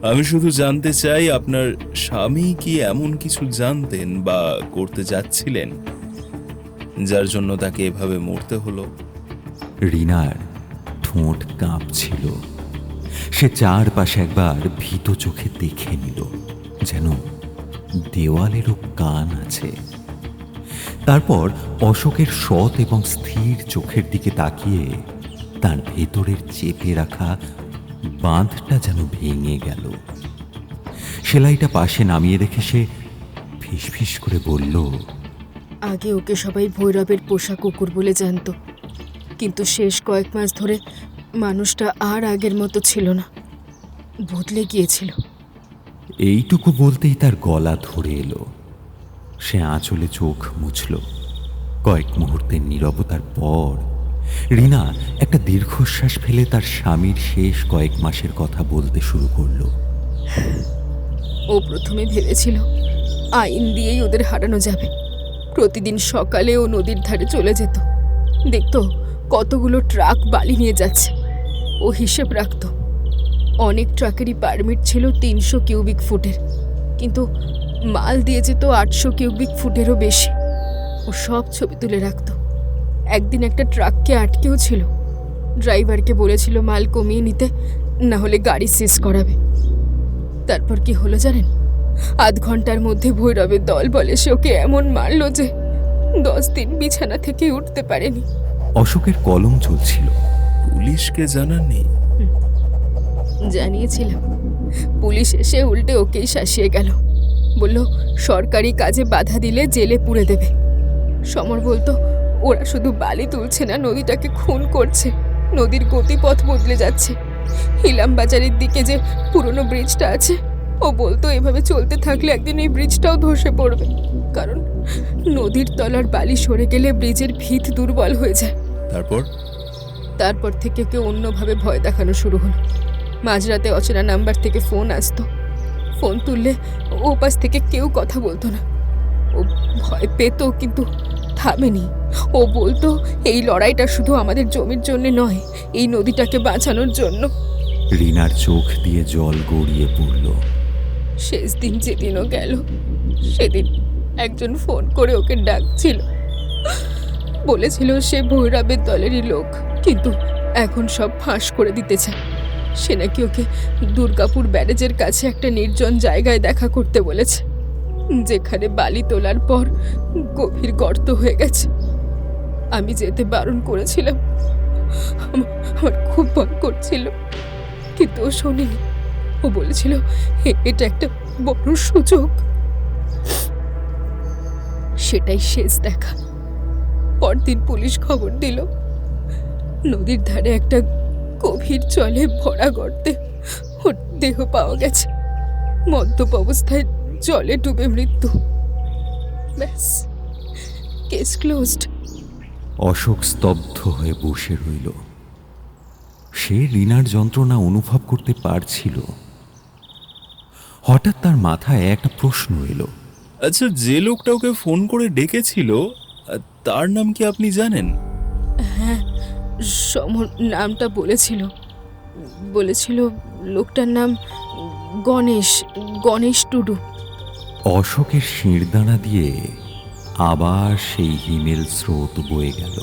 আমি শুধু জানতে চাই আপনার স্বামী কি এমন কিছু জানতেন বা করতে যাচ্ছিলেন যার জন্য তাকে এভাবে মরতে হলো? রিনার ঠোঁট কাঁপছিল। সে চারপাশে একবার ভীত চোখে দেখে নিল, যেন দেওয়ালেরও কান আছে। তারপর অশোকের সৎ এবং স্থির চোখের দিকে তাকিয়ে তার ভেতরের চেপে রাখা বাঁধটা যেন ভেঙে গেল। সেলাইটা পাশে নামিয়ে রেখে সে ফিসফিস করে বলল, আগে ওকে সবাই ভৈরবের পোষা কুকুর বলে জানতো, কিন্তু শেষ কয়েক মাস ধরে মানুষটা আর আগের মতো ছিল না, বদলে গিয়েছিল। এইটুকু বলতেই তার গলা ধরে এলো। সে আঁচলে চোখ মুছল। কয়েক মুহূর্তের নীরবতার পর রিনা একটা দীর্ঘশ্বাস ফেলে তার স্বামীর শেষ কয়েক মাসের কথা বলতে শুরু করলো। ও প্রথমে ভেবেছিল আইন দিয়েই ওদের হারানো যাবে। প্রতিদিন সকালে ও নদীর ধারে চলে যেত, দেখতো কতগুলো ট্রাক বালি নিয়ে যাচ্ছে। ও হিসেব রাখত। অনেক ট্রাকেরই পারমিট ছিল 300 কিউবিক ফুটের, কিন্তু মাল দিয়ে যেত 800 কিউবিক ফুটেরও বেশি। ও সব ছবি তুলে রাখত। একদিন একটা ট্রাককে আটকেও ছিল। ড্রাইভারকে বলেছিল মাল কমিয়ে নিতে, না হলে গাড়ি সিজ করাবে। তারপর কি হলো জানেন? আধ ঘন্টার মধ্যে ভৈরবের দল বলে সে ওকে এমন মারলো যে 10 দিন বিছানা থেকে উঠতে পারেনি। অশোকের কলম চলছিল। পুলিশকে জানাননি? জানিয়েছিলাম। পুলিশ এসে উল্টে ওকেই শাসিয়ে গেল। বলল সরকারি কাজে বাধা দিলে জেলে পুরে দেবে। সমর বলতো ওরা শুধু বালি তুলছে না, নদীটাকে খুন করছে। নদীর গতিপথ বদলে যাচ্ছে। ইলাম বাজারের দিকে যে পুরনো ব্রিজটা আছে, ও বলতো এভাবে চলতে থাকলে একদিন এই ব্রিজটাও ধসে পড়বে, কারণ নদীর তলার বালি সরে গেলে ব্রিজের ভিত দুর্বল হয়ে যায়। তারপর থেকে ওকে অন্যভাবে ভয় দেখানো শুরু হলো। মাঝরাতে অচেনা নাম্বার থেকে ফোন আসতো। ফোন তুললে ও পাশ থেকে কেউ কথা বলতো না। ও ভয় পেত, কিন্তু থামেনি। ও বলতো এই লড়াইটা শুধু আমাদের জমির জন্য নয়, এই নদীটাকে বাঁচানোর জন্য। রিনার চোখ দিয়ে জল গড়িয়ে পড়ল। শেষ দিন যেদিনও গেল, সেদিন একজন ফোন করে ওকে ডাকছিল। বলেছিল সে ভৈরবের দলেরই লোক, কিন্তু এখন সব ফাঁস করে দিতে চায়। সে নাকি ওকে দুর্গাপুর ব্যারেজের কাছে একটা নির্জন জায়গায় দেখা করতে বলেছে, যেখানে বালি তোলার পর গভীর গর্ত হয়ে গেছে। আমি যেতে বারণ করেছিলাম। আমার খুব ভয় করছিল, কিন্তু ও শোনেনি। ও বলেছিল এটা একটা বড় সুযোগ। সেটাই শেষ দেখা। পরদিন পুলিশ খবর দিল নদীর ধারে একটা গভীর জলে ভরা গর্তে ওর দেহ পাওয়া গেছে। মদ্যপ অবস্থায় জলে ডুবে মৃত্যু। ব্যাস, কেস ক্লোজড। অশোক স্তব্ধ হয়ে বসে রইল। সে রিনার যন্ত্রণা অনুভব করতে পারছিল। হঠাৎ তার মাথায় একটা প্রশ্ন এলো। আচ্ছা, যে লোকটা ওকে ফোন করে ডেকেছিল তার নাম কি আপনি জানেন? হ্যাঁ, সমর নামটা বলেছিল লোকটার নাম গণেশ টুডু। অশোকের শিরদাঁড়া দিয়ে আবার সেই হিমেল স্রোত বয়ে গেল।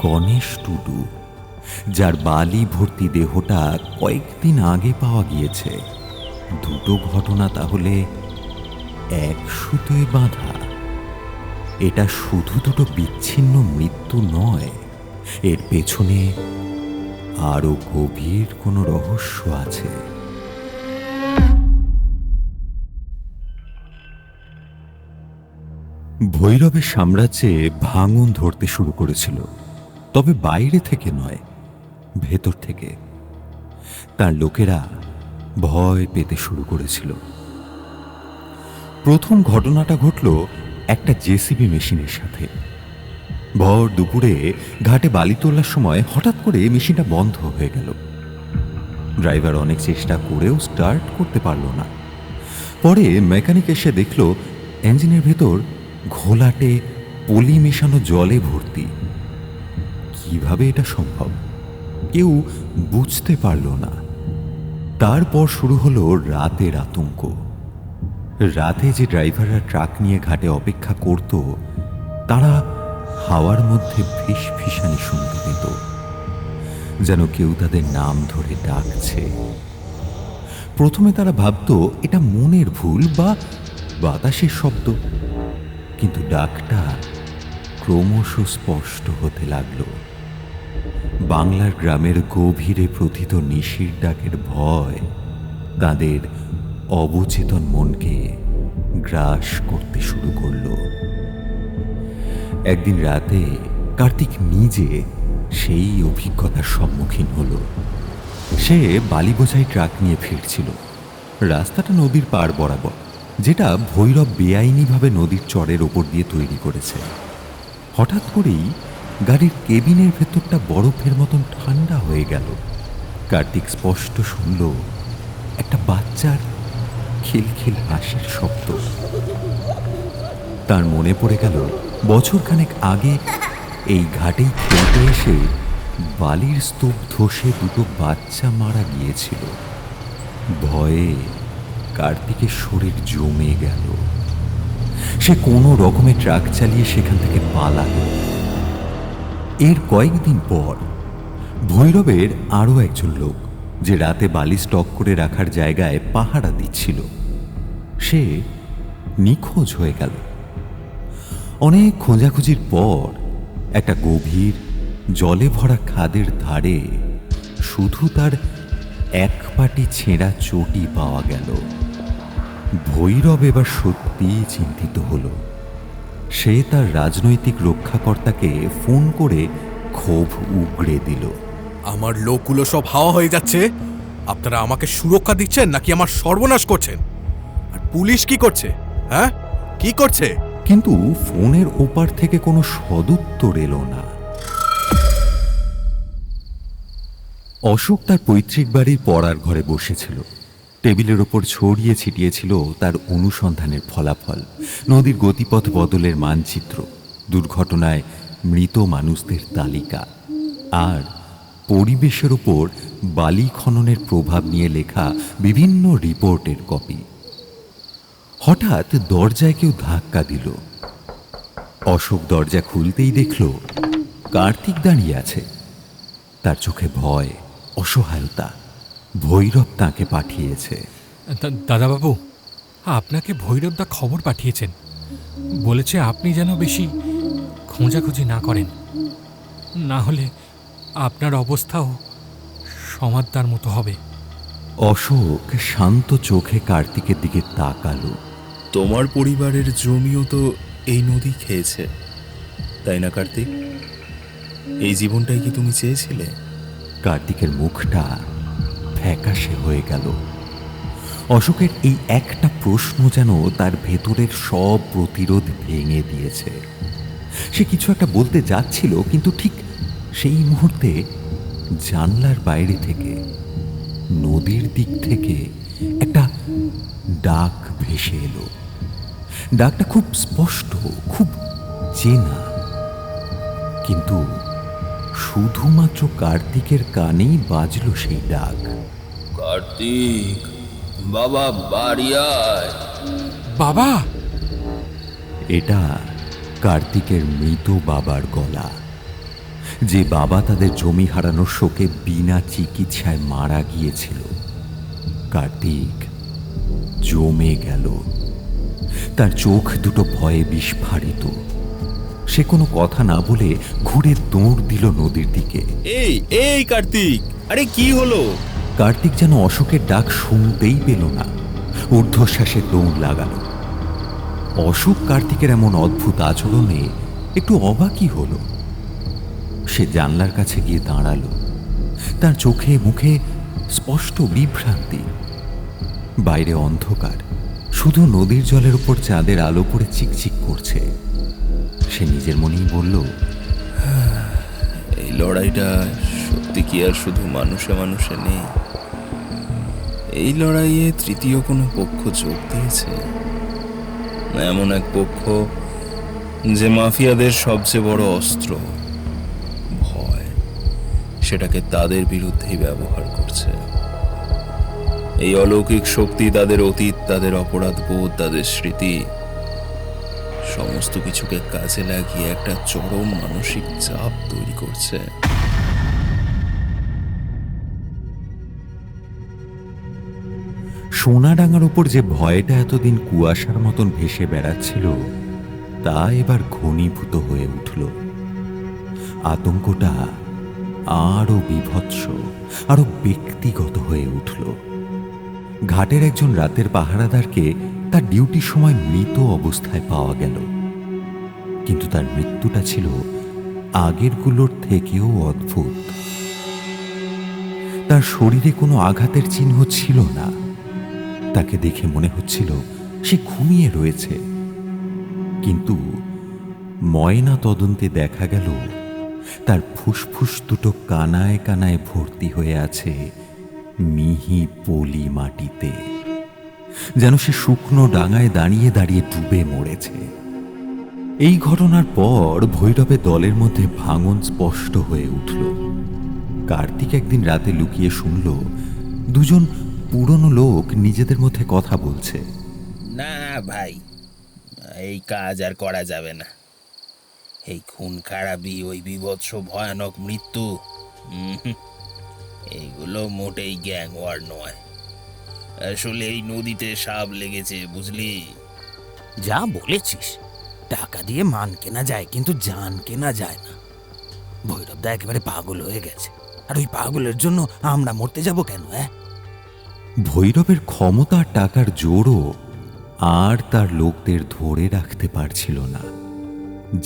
গণেশ টুডু, যার বালি ভর্তি দেহটা কয়েকদিন আগে পাওয়া গিয়েছে। দুটো ঘটনা তাহলে এক সুতোয় বাঁধা। এটা শুধু দুটো বিচ্ছিন্ন মৃত্যু নয়, এর পেছনে আরো গভীর কোনো রহস্য আছে। ভৈরবের সাম্রাজ্যে ভাঙন ধরতে শুরু করেছিল, তবে বাইরে থেকে নয়, ভেতর থেকে। তার লোকেরা ভয় পেতে শুরু করেছিল। প্রথম ঘটনাটা ঘটল একটা জেসিবি মেশিনের সাথে। ভর দুপুরে ঘাটে বালি তোলার সময় হঠাৎ করে মেশিনটা বন্ধ হয়ে গেল। ড্রাইভার অনেক চেষ্টা করেও স্টার্ট করতে পারল না। পরে মেকানিক এসে দেখল ইঞ্জিনের ভেতর ঘোলাটে পলি মেশানো জলে ভর্তি। কিভাবে এটা সম্ভব কেউ বুঝতে পারল না। তারপর শুরু হলো রাতের আতঙ্ক। রাতে যে ড্রাইভাররা ট্রাক নিয়ে ঘাটে অপেক্ষা করত, তারা হাওয়ার মধ্যে ফিসফিসানি শুনতে পেত, যেন কেউ তাদের নাম ধরে ডাকছে। প্রথমে তারা ভাবত এটা মনের ভুল বা বাতাসের শব্দ, কিন্তু ডাকটা ক্রমশ স্পষ্ট হতে লাগলো। বাংলার গ্রামের গভীরে প্রথিত নিশির ডাকের ভয় তাদের অবচেতন মনকে গ্রাস করতে শুরু করলো। একদিন রাতে কার্তিক নিজে সেই অভিজ্ঞতার সম্মুখীন হলো। সে বালি বোঝাই ট্রাক নিয়ে ফিরছিল। রাস্তাটা নদীর পাড় বরাবর, যেটা ভৈরব বেআইনিভাবে নদীর চরের ওপর দিয়ে তৈরি করেছে। হঠাৎ করেই গাড়ির কেবিনের ভেতরটা বরফের মতন ঠান্ডা হয়ে গেল। কার্তিক স্পষ্ট শুনল একটা বাচ্চার খিলখিল হাসির শব্দ। তার মনে পড়ে গেল বছরখানেক আগে এই ঘাটেই খেলতে এসে বালির স্তূপ ধসে দুটো বাচ্চা মারা গিয়েছিল। ভয়ে কার্তিকের শরীর জমে গেল। সে কোনো রকমে ট্রাক চালিয়ে সেখান থেকে পালালো। এর কয়েকদিন পর ভৈরবের আরও একজন লোক, যে রাতে বালি স্টক করে রাখার জায়গায় পাহারা দিচ্ছিল, সে নিখোঁজ হয়ে গেল। অনেক খোঁজাখুঁজির পর একটা গভীর জলে ভরা খাদের ধারে শুধু তার এক পাটি ছেঁড়া চটি পাওয়া গেল। ভৈরব এবার সত্যিই চিন্তিত হলো। সে তার রাজনৈতিক রক্ষাকর্তাকে ফোন করে ক্ষোভ উগড়ে দিল। আমার লোকগুলো সব হাওয়া হয়ে যাচ্ছে। আপনারা আমাকে সুরক্ষা দিচ্ছেন নাকি আমার সর্বনাশ করছেন? আর পুলিশ কি করছে? হ্যাঁ, কি করছে? কিন্তু ফোনের ওপার থেকে কোনো সদুত্তর এলো না। অশোক তার পৈতৃক বাড়ির পড়ার ঘরে বসেছিল। টেবিলের ওপর ছড়িয়ে ছিটিয়েছিল তার অনুসন্ধানের ফলাফল, নদীর গতিপথ বদলের মানচিত্র, দুর্ঘটনায় মৃত মানুষদের তালিকা, আর পরিবেশের ওপর বালি খননের প্রভাব নিয়ে লেখা বিভিন্ন রিপোর্টের কপি। হঠাৎ দরজায় কেউ ধাক্কা দিল। অশোক দরজা খুলতেই দেখল কার্তিক দাঁড়িয়ে আছে। তার চোখে ভয়, অসহায়তা। ভৈরব তাকে পাঠিয়েছে। দাদাবাবু, আপনাকে ভৈরবদা খবর পাঠিয়েছেন। বলেছে আপনি যেন বেশি খোঁজাখুঁজি না করেন, না হলে আপনার অবস্থাও সমাদদার মতো হবে। অশোক শান্ত চোখে কার্তিকের দিকে তাকালো। তোমার পরিবারের জমিও তো এই নদী খেয়েছে, তাই না কার্তিক? এই জীবনটাই কি তুমি চেয়েছিলে? কার্তিকের মুখটা ফ্যাকাশে হয়ে গেল। অশোকের এই একটা প্রশ্ন যেন তার ভেতরের সব প্রতিরোধ ভেঙে দিয়েছে। সে কিছু একটা বলতে যাচ্ছিল, কিন্তু ঠিক সেই মুহূর্তে জানলার বাইরে থেকে, নদীর দিক থেকে একটা ডাক ভেসে এলো। ডাকটা খুব স্পষ্ট, খুব চেনা, কিন্তু শুধুমাত্র কার্তিকের কানেই বাজলো সেই ডাক। কার্তিক, বাবা বাড়ি আয়। বাবা! এটা কার্তিকের মৃত বাবার গলা, যে বাবা তাদের জমি হারানোর শোকে বিনা চিকিৎসায় মারা গিয়েছিল। কার্তিক জমে গেল। তার চোখ দুটো ভয়ে বিস্ফারিত। সে কোনো কথা না বলে ঘুরে দৌড় দিল নদীর দিকে। এই এই কার্তিক, আরে কি হলো? কার্তিক যেন অশোকের ডাক শুনতেই পেল না। ঊর্ধ্বশ্বাসে দৌড় লাগাল। অশোক কার্তিকের এমন অদ্ভুত আচরণে একটু অবাকই হল। সে জানলার কাছে গিয়ে দাঁড়ালো। তার চোখে মুখে স্পষ্ট বিভ্রান্তি। বাইরে অন্ধকার, শুধু নদীর জলের উপর চাঁদের আলো পড়ে চিকচিক করছে। সে নিজের মনেই বলল, এই লড়াইটা সত্যি কি আর শুধু মানুষে মানুষে নেই? এই লড়াইয়ে তৃতীয় কোনো পক্ষ যোগ দিয়েছে, এমন এক পক্ষ যে মাফিয়াদের সবচেয়ে বড় অস্ত্র ভয়, সেটাকে তাদের বিরুদ্ধেই ব্যবহার করছে। এই অলৌকিক শক্তি তাদের অতীত, তাদের অপরাধ বোধ, তাদের স্মৃতি, সমস্ত কিছুকে কাজে লাগিয়ে একটা চরম মানসিক চাপ তৈরি করছে। সোনাডাঙ্গার উপর যে ভয়টা এতদিন কুয়াশার মতন ভেসে বেড়াচ্ছিল, তা এবার ঘনীভূত হয়ে উঠল। আতঙ্কটা আরো বীভৎস, আরো ব্যক্তিগত হয়ে উঠল। ঘাটের একজন রাতের পাহারাদারকে তার ডিউটির সময় মৃত অবস্থায় পাওয়া গেল, কিন্তু তার মৃত্যুটা ছিল আগেরগুলোর থেকেও অদ্ভুত। তার শরীরে কোনো আঘাতের চিহ্ন ছিল না। তাকে দেখে মনে হচ্ছিল সে ঘুমিয়ে রয়েছে, কিন্তু ময়না তদন্তে দেখা গেল তার ফুসফুস দুটো কানায় কানায় ভর্তি হয়ে আছে মিহি পলি মাটিতে, যেন সে শুকনো ডাঙায় দাঁড়িয়ে দাঁড়িয়ে ডুবে মরেছে। এই ঘটনার পর ভৈরবে দলের মধ্যে ভাঙন স্পষ্ট হয়ে উঠল। কার্তিক একদিন রাতে লুকিয়ে শুনল দুজন পুরনো লোক নিজেদের মধ্যে কথা বলছে। না ভাই, এই কাজ আর করা যাবে না। এই খুন খারাপি, ওই বীভৎস ভয়ানক মৃত্যু, এইগুলো মোটেই গ্যাং ওয়ার নয়। আসলে এই নদীতে সাপ লেগেছে, বুঝলি? যা বলেছিস, টাকা দিয়ে মান কেনা যায় কিন্তু জান কেনা যায় না। ভৈরবদা একেবারে পাগল হয়ে গেছে, আর ওই পাগলের জন্য আমরা মরতে যাব কেন? ভৈরবের ক্ষমতা টাকার জোরও আর তার লোকদের ধরে রাখতে পারছিল না।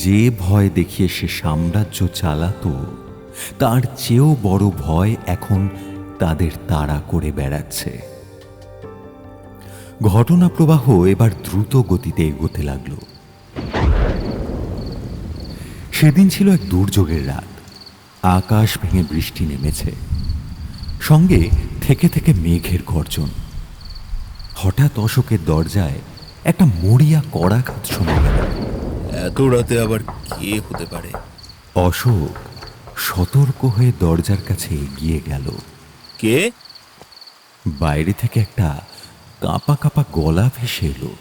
যে ভয় দেখিয়ে সে সাম্রাজ্য চালাতো, তার চেয়েও বড় ভয় এখন তাদের তাড়া করে বেড়াচ্ছে। ঘটনা প্রবাহ এবার দ্রুত গতিতে এগোতে লাগলো। সেদিন ছিল এক দুর্যোগের রাত। আকাশ ভেঙে বৃষ্টি নেমেছে, সঙ্গে থেকে থেকে মেঘের গর্জন। হঠাৎ অশোকের দরজায় একটা মরিয়া কড়াঘাত শোনা গেল। এত রাতে আবার কে হতে পারে? অশোক সতর্ক হয়ে দরজার কাছে এগিয়ে গেল। কে? বাইরে থেকে একটা কাঁপা কাঁপা গলা ভেসে এলো।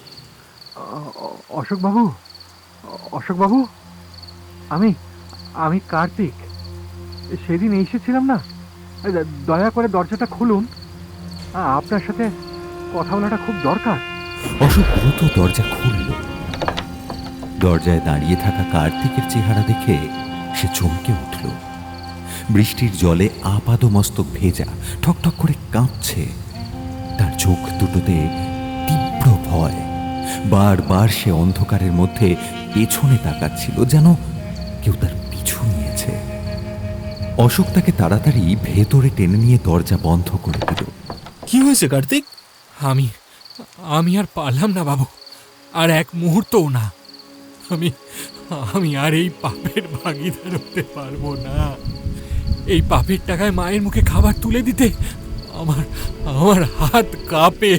অশোকবাবু, অশোকবাবু, আমি আমি কার্তিক। সেদিন এসেছিলাম না, দয়া করে দরজাটা খুলুন, আপনার সাথে কথা বলাটা খুব দরকার। অশোক দ্রুত দরজা খুলল। দরজায় দাঁড়িয়ে থাকা কার্তিকের চেহারা দেখে সে চমকে উঠল। বৃষ্টির জলে আপাদমস্তক ভেজা, ঠকঠক করে কাঁপছে। তার চোখ দুটোতে তীব্র ভয়। বারবার সে অন্ধকারের মধ্যে পেছনে তাকাচ্ছিল, যেন কেউ তার পিছু নিয়েছে। অশোক তাকে তাড়াতাড়ি ভেতরে টেনে নিয়ে দরজা বন্ধ করে দিল। কি হয়েছে কার্তিক? আমি আর পারলাম না বাবু, আর এক মুহূর্তও না। আমি আর এই পাপের ভাগিদার হতে পারবো না। এই পাপের টাকায় মায়ের মুখে খাবার তুলে দিতে আমার হাত কাঁপে।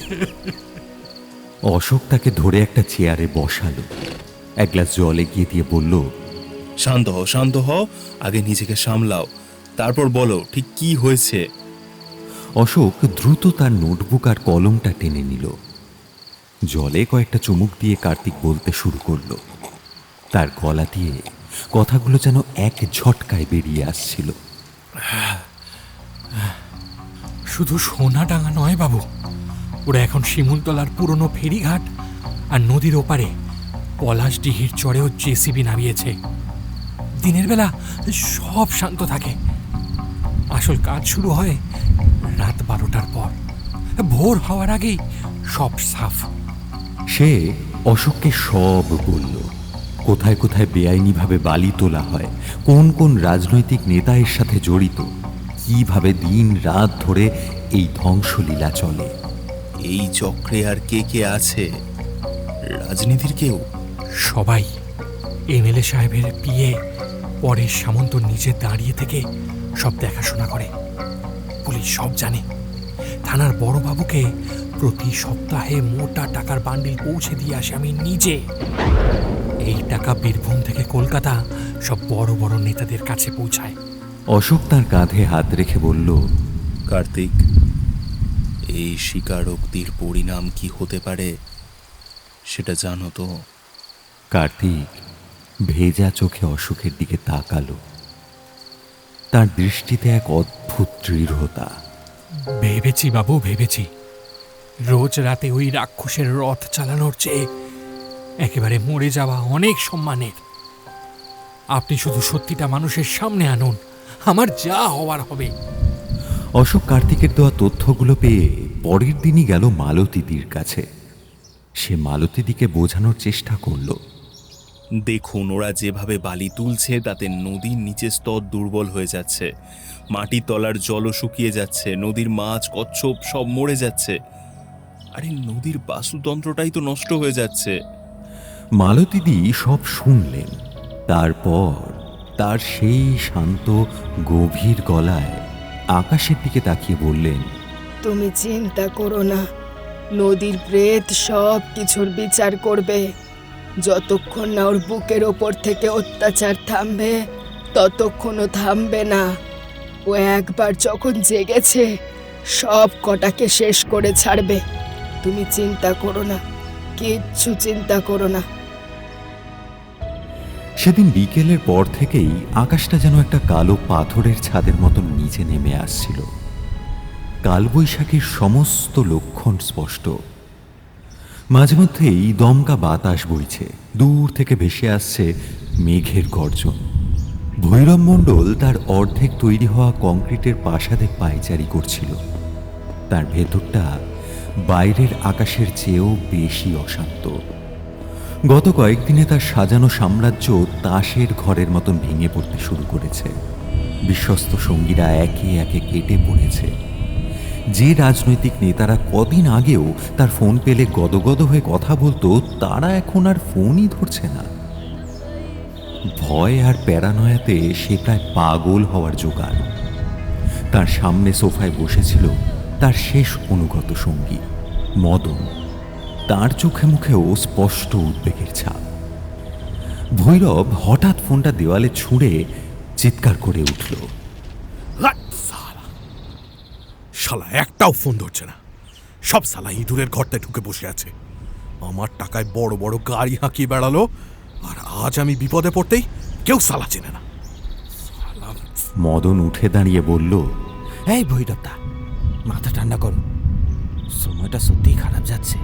অশোক তাকে ধরে একটা চেয়ারে বসালো, এক গ্লাস জল এগিয়ে দিয়ে বলল, শান্ত হও, শান্ত হও, আগে নিজেকে সামলাও, তারপর বলো ঠিক কি হয়েছে। অশোক দ্রুত তার নোটবুক আর কলমটা টেনে নিল। জলে কয়েকটা চুমুক দিয়ে কার্তিক বলতে শুরু করলো। তার গলা দিয়ে কথাগুলো যেন এক ঝটকায় বেরিয়ে আসছিল। শুধু সোনাডাঙ্গা নয় বাবু, ওরা এখন শিমুলতলার পুরনো ফেরিঘাট আর নদীর ওপারে পলাশডিহির চরেও জেসিবি নামিয়েছে। দিনের বেলা সব শান্ত থাকে, আসল কাজ শুরু হয় রাত 12টার পর। ভোর হওয়ার আগেই সব সাফ। সে অশোককে সব বলল, কোথায় কোথায় বেআইনিভাবে বালি তোলা হয়, কোন কোন রাজনৈতিক নেতা এর সাথে জড়িত, কিভাবে দিন রাত ধরে এই ধ্বংসলীলা চলে। এই চক্রে আর কে কে আছে? রাজনীতির কেউ? সবাই। এমএলএ সাহেবের পিএ পরের সামন্ত নিজে দাঁড়িয়ে থেকে সব দেখাশোনা করে। পুলিশ সব জানে। থানার বড়বাবুকে প্রতি সপ্তাহে মোটা টাকার বান্ডিল পৌঁছে দিয়ে আসে আমি নিজে। এই টাকা বীরভূম থেকে কলকাতা সব বড় বড় নেতাদের কাছে পৌঁছায়। অশোক তার কাঁধে হাত রেখে বলল, কার্তিক, এই স্বীকারোক্তির পরিণাম কি হতে পারে সেটা জানো তো? কার্তিক ভেজা চোখে অশোকের দিকে তাকালো। তার দৃষ্টিতে এক অদ্ভুত দৃঢ়তা। ভেবেছি বাবু, ভেবেছি রোজ রাতে ওই রাক্ষসের রথ চালানোর চেয়ে একেবারে মরে যাওয়া অনেক সম্মানের। আপনি শুধু সত্যিটা মানুষের সামনে আনুন, আমার যা হওয়ার হবে। অশোক কার্তিকের দেওয়া তথ্যগুলো পেয়ে পরের দিনই গেল মালতীদির কাছে। সে মালতীদিকে বোঝানোর চেষ্টা করল। দেখুন, ওরা যেভাবে বালি তুলছে তাতে নদীর নিচের স্তর দুর্বল হয়ে যাচ্ছে, মাটির তলার জলও শুকিয়ে যাচ্ছে, নদীর মাছ কচ্ছপ সব মরে যাচ্ছে। আরে নদীর বাস্তুতন্ত্রটাই তো নষ্ট হয়ে যাচ্ছে। মালতীদি সব শুনলেন। তারপর তার সেই শান্ত গভীর গলায় আকাশের দিকে তাকিয়ে বললেন, তুমি চিন্তা করো না, নদীর প্রেত সব কিছুর বিচার করবে। যতক্ষণ না ওর বুকের ওপর থেকে অত্যাচার থামবে ততক্ষণও থামবে না। ও একবার যখন জেগেছে সব কটাকে শেষ করে ছাড়বে। তুমি চিন্তা করো না, কিচ্ছু চিন্তা করো না। সেদিন বিকেলের পর থেকেই আকাশটা যেন একটা কালো পাথরের ছাদের মতন নিচে নেমে আসছিল। কালবৈশাখীর সমস্ত লক্ষণ স্পষ্ট। মাঝে মধ্যেই দমকা বাতাস বইছে, দূর থেকে ভেসে আসছে মেঘের গর্জন। ভৈরব মণ্ডল তার অর্ধেক তৈরি হওয়া কংক্রিটের প্রাসাদে পায়চারি করছিল। তার ভেতরটা বাইরের আকাশের চেয়েও বেশি অশান্ত। গত কয়েকদিনে তার সাজানো সাম্রাজ্য তাসের ঘরের মতন ভেঙে পড়তে শুরু করেছে। বিশ্বস্ত সঙ্গীরা একে একে কেটে পড়েছে। যে রাজনৈতিক নেতারা কদিন আগেও তার ফোন পেলে গদগদ হয়ে কথা বলতো, তারা এখন আর ফোনই ধরছে না। ভয় আর প্যারানয়াতে সে প্রায় পাগল হওয়ার জোগাড়। তার সামনে সোফায় বসেছিল তার শেষ অনুগত সঙ্গী মদন। তার চোখে মুখেও স্পষ্ট উদ্বেগের ছাপ। ভৈরব হঠাৎ ফোনটা দেওয়ালে ছুঁড়ে চিৎকার করে উঠল, শালা একটাও ফোন ধরছে না। সব শালা ইঁদুরের ঘরতে ঢুকে বসে আছে। আমার টাকায় বড় বড় গাড়ি হাঁকিয়ে বেড়ালো, আর আজ আমি বিপদে পড়তেই কেউ শালা চেনে না। মদন উঠে দাঁড়িয়ে বলল, এই ভৈরবদা, মাথা ঠান্ডা করো। সময়টা সত্যিই খারাপ যাচ্ছে।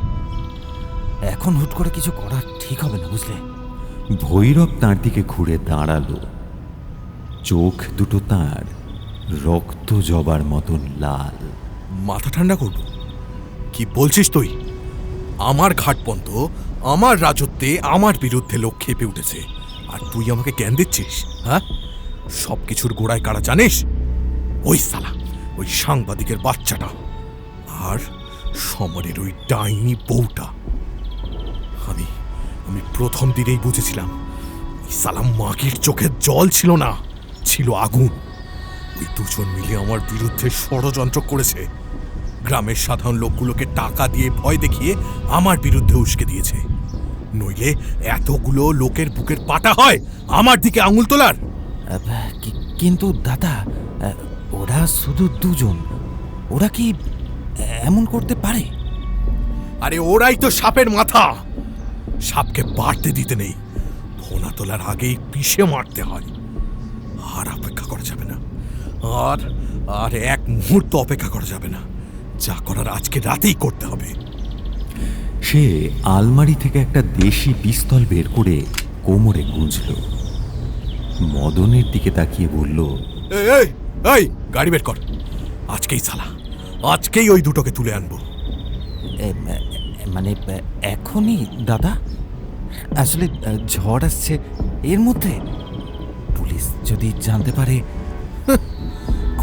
এখন হুট করে কিছু করা ঠিক হবে না, বুঝলে? ভৈরব তাঁর দিকে ঘুরে দাঁড়ালো। চোখ দুটো তার রক্ত জবার মতন লাল। মাথা ঠান্ডা করবো? কি বলছিস তুই? আমার ঘাটপন্ত, আমার রাজত্বে আমার বিরুদ্ধে লোক খেপে উঠেছে, আর তুই আমাকে জ্ঞান দিচ্ছিস? হ্যাঁ, সব কিছুর গোড়ায় কারা জানিস? ওই সালা, ওই সাংবাদিকের বাচ্চাটা, আর সমরের ওই ডাইনি বউটা। আমি প্রথম দিনেই বুঝেছিলাম ওই সালা মাগির চোখের জল ছিল না, ছিল আগুন। ওই দুজন মিলে আমার বিরুদ্ধে ষড়যন্ত্র করেছে। গ্রামের সাধারণ লোকগুলোকে টাকা দিয়ে ভয় দেখিয়ে আমার বিরুদ্ধে উস্কে দিয়েছে। নইলে এতগুলো লোকের বুকের পাটা হয় আমার দিকে আঙুল তোলার? কিন্তু দাদা, ওরা শুধু দুজন। ওরা কি এমন করতে পারে? আরে ওরাই তো সাপের মাথা। সাপকে বাড়তে দিতে নেই, ফোনা তোলার আগেই পিষে মারতে হয়। আর অপেক্ষা করা যাবে না, আর এক মুহূর্ত অপেক্ষা করা যাবে না। যা করার আজকে রাতেই করতে হবে। সে আলমারি থেকে একটা দেশি পিস্তল বের করে কোমরে গুঁজল। মদনের দিকে তাকিয়ে বলল, এই গাড়ি বের কর। আজকেই সালা, আজকেই ওই দুটোকে তুলে আনবো। মানে এখনই দাদা? আসলে ঝড় আসছে, এর মধ্যে পুলিশ যদি জানতে পারে।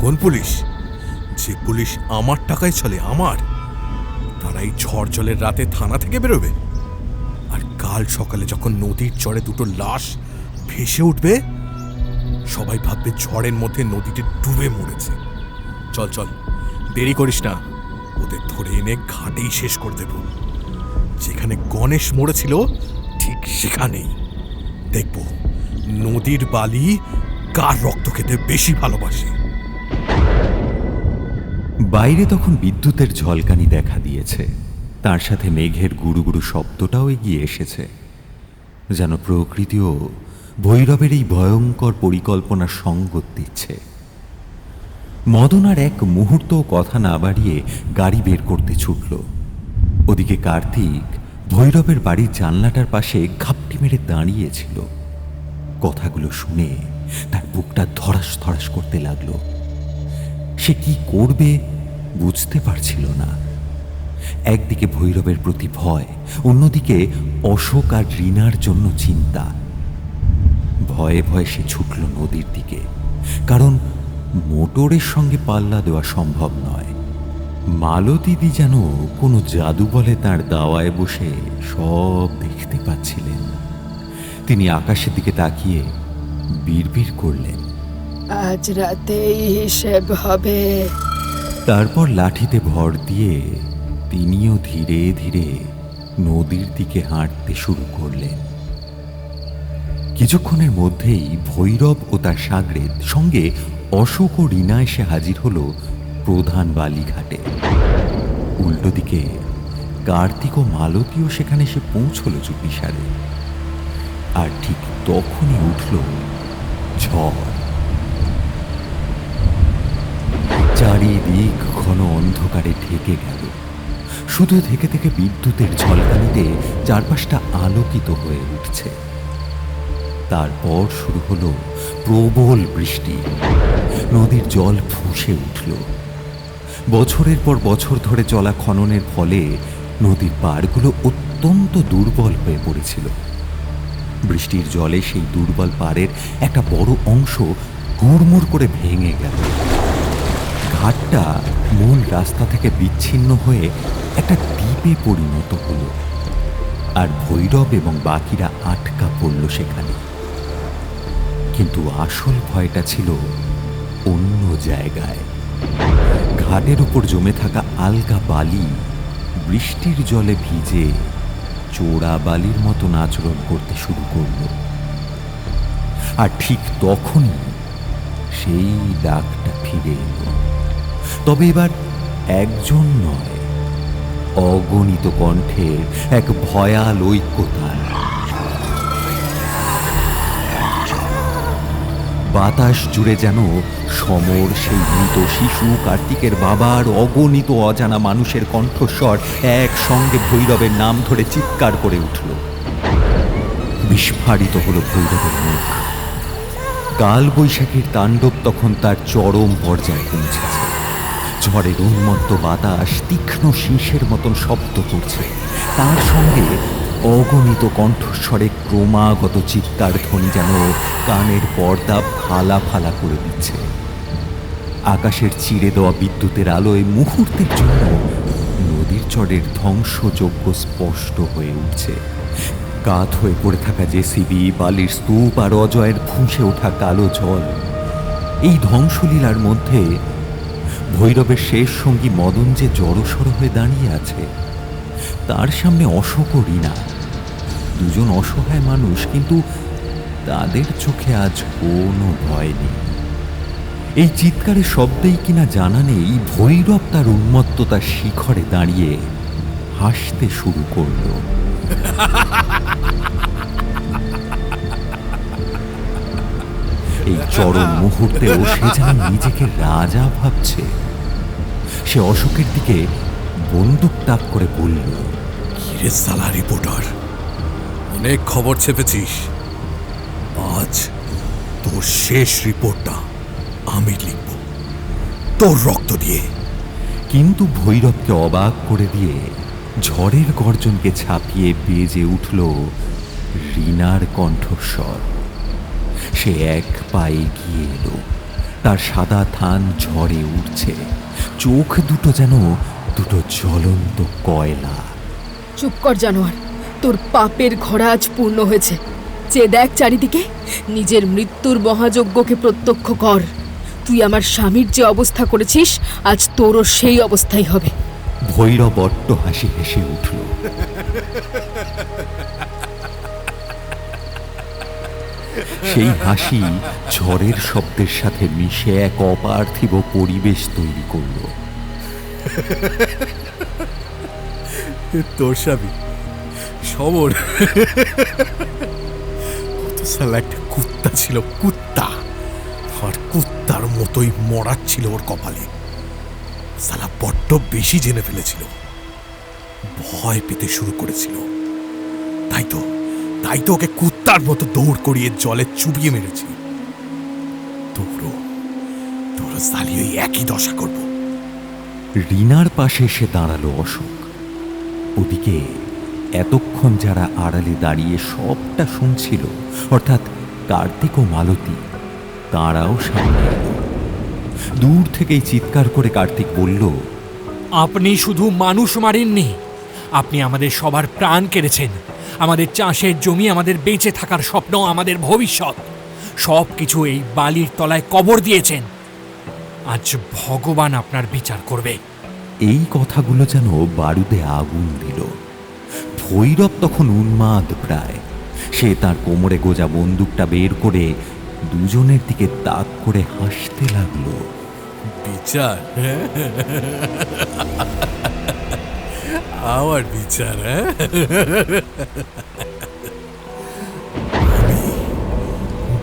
কোন পুলিশ? যে পুলিশ আমার টাকায় চলে, আমার। তারা এই ঝড় জলের রাতে থানা থেকে বেরোবে, আর কাল সকালে যখন নদীর চরে দুটো লাশ ভেসে উঠবে, সবাই ভাববে ঝড়ের মধ্যে নদীটি ডুবে মরেছে। চল চল, দেরি করিস না। ওদের ধরে এনে ঘাটেই শেষ করে দেব। যেখানে গণেশ মরেছিল ঠিক সেখানেই। দেখব নদীর বালি কার রক্ত খেতে বেশি ভালোবাসে। বাইরে তখন বিদ্যুতের ঝলকানি দেখা দিয়েছে। তার সাথে মেঘের গুরুগুরু শব্দটাও এগিয়ে এসেছে। যেন প্রকৃতিও ভৈরবের এই ভয়ঙ্কর পরিকল্পনার সঙ্গত দিচ্ছে। মদন আর এক মুহূর্ত কথা না বাড়িয়ে গাড়ি বের করতে ছুটল। ওদিকে কার্তিক ভৈরবের বাড়ির জানলাটার পাশে ঘাপটি মেরে দাঁড়িয়েছিল। কথাগুলো শুনে তার বুকটা ধড়াস ধড়াস করতে লাগলো। সে কি করবে বুঝতে পারছিল না। একদিকে ভৈরবের প্রতি ভয়, অন্যদিকে অশোক আর রিনার জন্য চিন্তা। ভয়ে ভয়ে সে ছুটল নদীর দিকে, কারণ মোটরের সঙ্গে পাল্লা দেওয়া সম্ভব নয়। মালতীদি যেন কোনো জাদু বলে তার দাওয়ায় বসে সব দেখতে পাচ্ছিলেন। তিনি আকাশের দিকে তাকিয়ে বিড়বিড় করলেন, আজ রাতেই হিসেব হবে। তারপর লাঠিতে ভর দিয়ে তিনিও ধীরে ধীরে নদীর দিকে হাঁটতে শুরু করলেন। কিছুক্ষণের মধ্যেই ভৈরব ও তার সাগরেদ সঙ্গে অশোক ও রিনা এসে হাজির হলো প্রধান বালিঘাটে। উল্টো দিকে কার্তিক ও মালতীও সেখানে এসে পৌঁছলো চুপিসারে। আর ঠিক তখনই উঠল ঝড়। চারিদিক ঘন অন্ধকারে ঢেকে গেল। শুধু থেকে থেকে বিদ্যুতের ঝলকানিতে চারপাশটা আলোকিত হয়ে উঠছে। তারপর শুরু হলো প্রবল বৃষ্টি। নদীর জল ফুঁসে উঠল। বছরের পর বছর ধরে চলা খননের ফলে নদীর পাড়গুলো অত্যন্ত দুর্বল হয়ে পড়েছিল। বৃষ্টির জলে সেই দুর্বল পাড়ের একটা বড় অংশ হুড়মুড় করে ভেঙে গেল। ঘাটটা মূল রাস্তা থেকে বিচ্ছিন্ন হয়ে একটা দ্বীপে পরিণত হলো। আর ভৈরব এবং বাকিরা আটকা পড়ল সেখানে। কিন্তু আসল ভয়টা ছিল অন্য জায়গায়। ঘাটের উপর জমে থাকা আলগা বালি বৃষ্টির জলে ভিজে চোরা বালির মতন আচরণ করতে শুরু করল। আর ঠিক তখনই সেই ডাকটা ফিরে এলো। তবে এবার একজন নয়, অগণিত কণ্ঠের এক ভয়াল ঐক্যতান। বাতাস জুড়ে যেন সমর, সেই মৃত শিশু, কার্তিকের বাবার, অগণিত অজানা মানুষের কণ্ঠস্বর একসঙ্গে ভৈরবের নাম ধরে চিৎকার করে উঠল। বিস্ফারিত হলো ভৈরবের মুখ। কাল বৈশাখীর তাণ্ডব তখন তার চরম পর্যায়ে পৌঁছেছে। ঝড়ের উন্মত্ত বাতাস তীক্ষ্ণ শীষের মতন শব্দ করছে। তার সঙ্গে অগণিত কণ্ঠস্বরে ক্রমাগত চিৎকার ধ্বনি যেন কানের পর্দা ফালা ফালা করে দিচ্ছে। আকাশের চিরে দেওয়া বিদ্যুতের আলোয় মুহূর্তের জন্য নদীর চরের ধ্বংসযজ্ঞ স্পষ্ট হয়ে উঠছে। কাত হয়ে পড়ে থাকা জেসিবি, বালির স্তূপ আর অজয়ের ফুঁসে ওঠা কালো জল। এই ধ্বংসলীলার মধ্যে ভৈরবের শেষ সঙ্গী মদন যে জড়সড় হয়ে দাঁড়িয়ে আছে। তার সামনে অশোক ও রিনা, দুজন অসহায় মানুষ, কিন্তু তাদের চোখে আজ কোনো ভয় নেই। এই চিৎকারের শব্দেই কিনা জানা নেই ভৈরব তার উন্মত্ততার শিখরে দাঁড়িয়ে হাসতে শুরু করল। এই চরম মুহূর্তেও সে যেন নিজেকে রাজা ভাবছে। সে অশোকের দিকে বন্দুক তাক করে বলল, কিরে সালা রিপোর্টার, অনেক খবর ছেপেছিস। আজ তোর শেষ রিপোর্টটা আমি লিখব, তোর রক্ত দিয়ে। কিন্তু ভৈরবকে অবাক করে দিয়ে ঝড়ের গর্জনকে ছাপিয়ে বেজে উঠল রিনার কণ্ঠস্বর। সে এক পায়ে এগিয়ে এলো। তার সাদা থান ঝড়ে উঠছে। চোখ দুটো যেন দুটো জ্বলন্ত কয়লা। চুপ কর জানোয়ার, তোর পাপের ঘোড়া আজ পূর্ণ হয়েছে। যে দেখ চারিদিকে, নিজের মৃত্যুর মহাযজ্ঞকে প্রত্যক্ষ কর। তুই আমার স্বামীর যে অবস্থা করেছিস, আজ তোরও সেই অবস্থাই হবে। ভৈরব বড্ড হাসি হেসে উঠল। সেই হাসি ঝড়ের শব্দের সাথে মিশে এক অপার্থিব পরিবেশ তৈরি করল। তোর স্বামী সমর কত সালা একটা কুত্তা ছিল, কুত্তা। আর কুত্তার মতোই মরাচ্ছিল ওর কপালে। সালা বড্ড বেশি জেনে ফেলেছিল, ভয় পেতে শুরু করেছিল। তাই তো ওকে কুত্তার মতো দৌড় করিয়ে জলে চুবিয়ে মেরেছি। তোরও সালি ওই একই দশা করব। রিনার পাশে এসে দাঁড়ালো অশোক। ওদিকে এতক্ষণ যারা আড়ালে দাঁড়িয়ে সবটা শুনছিল, অর্থাৎ কার্তিক ও মালতী, তাঁরাও সামনে এলো। দূর থেকেই চিৎকার করে কার্তিক বলল, আপনি শুধু মানুষ মারেননি, আপনি আমাদের সবার প্রাণ কেড়েছেন। আমাদের চাষের জমি, আমাদের বেঁচে থাকার স্বপ্ন, আমাদের ভবিষ্যৎ, সব কিছু এই বালির তলায় কবর দিয়েছেন। আজ ভগবান আপনার বিচার করবে। এই কথাগুলো যেন বারুদে আগুন দিল। ভৈরব তখন উন্মাদ প্রায়। সে তার কোমরে গোজা বন্দুকটা বের করে দুজনের দিকে তাক করে হাসতে লাগলো। বিচার? আমার বিচার? আমি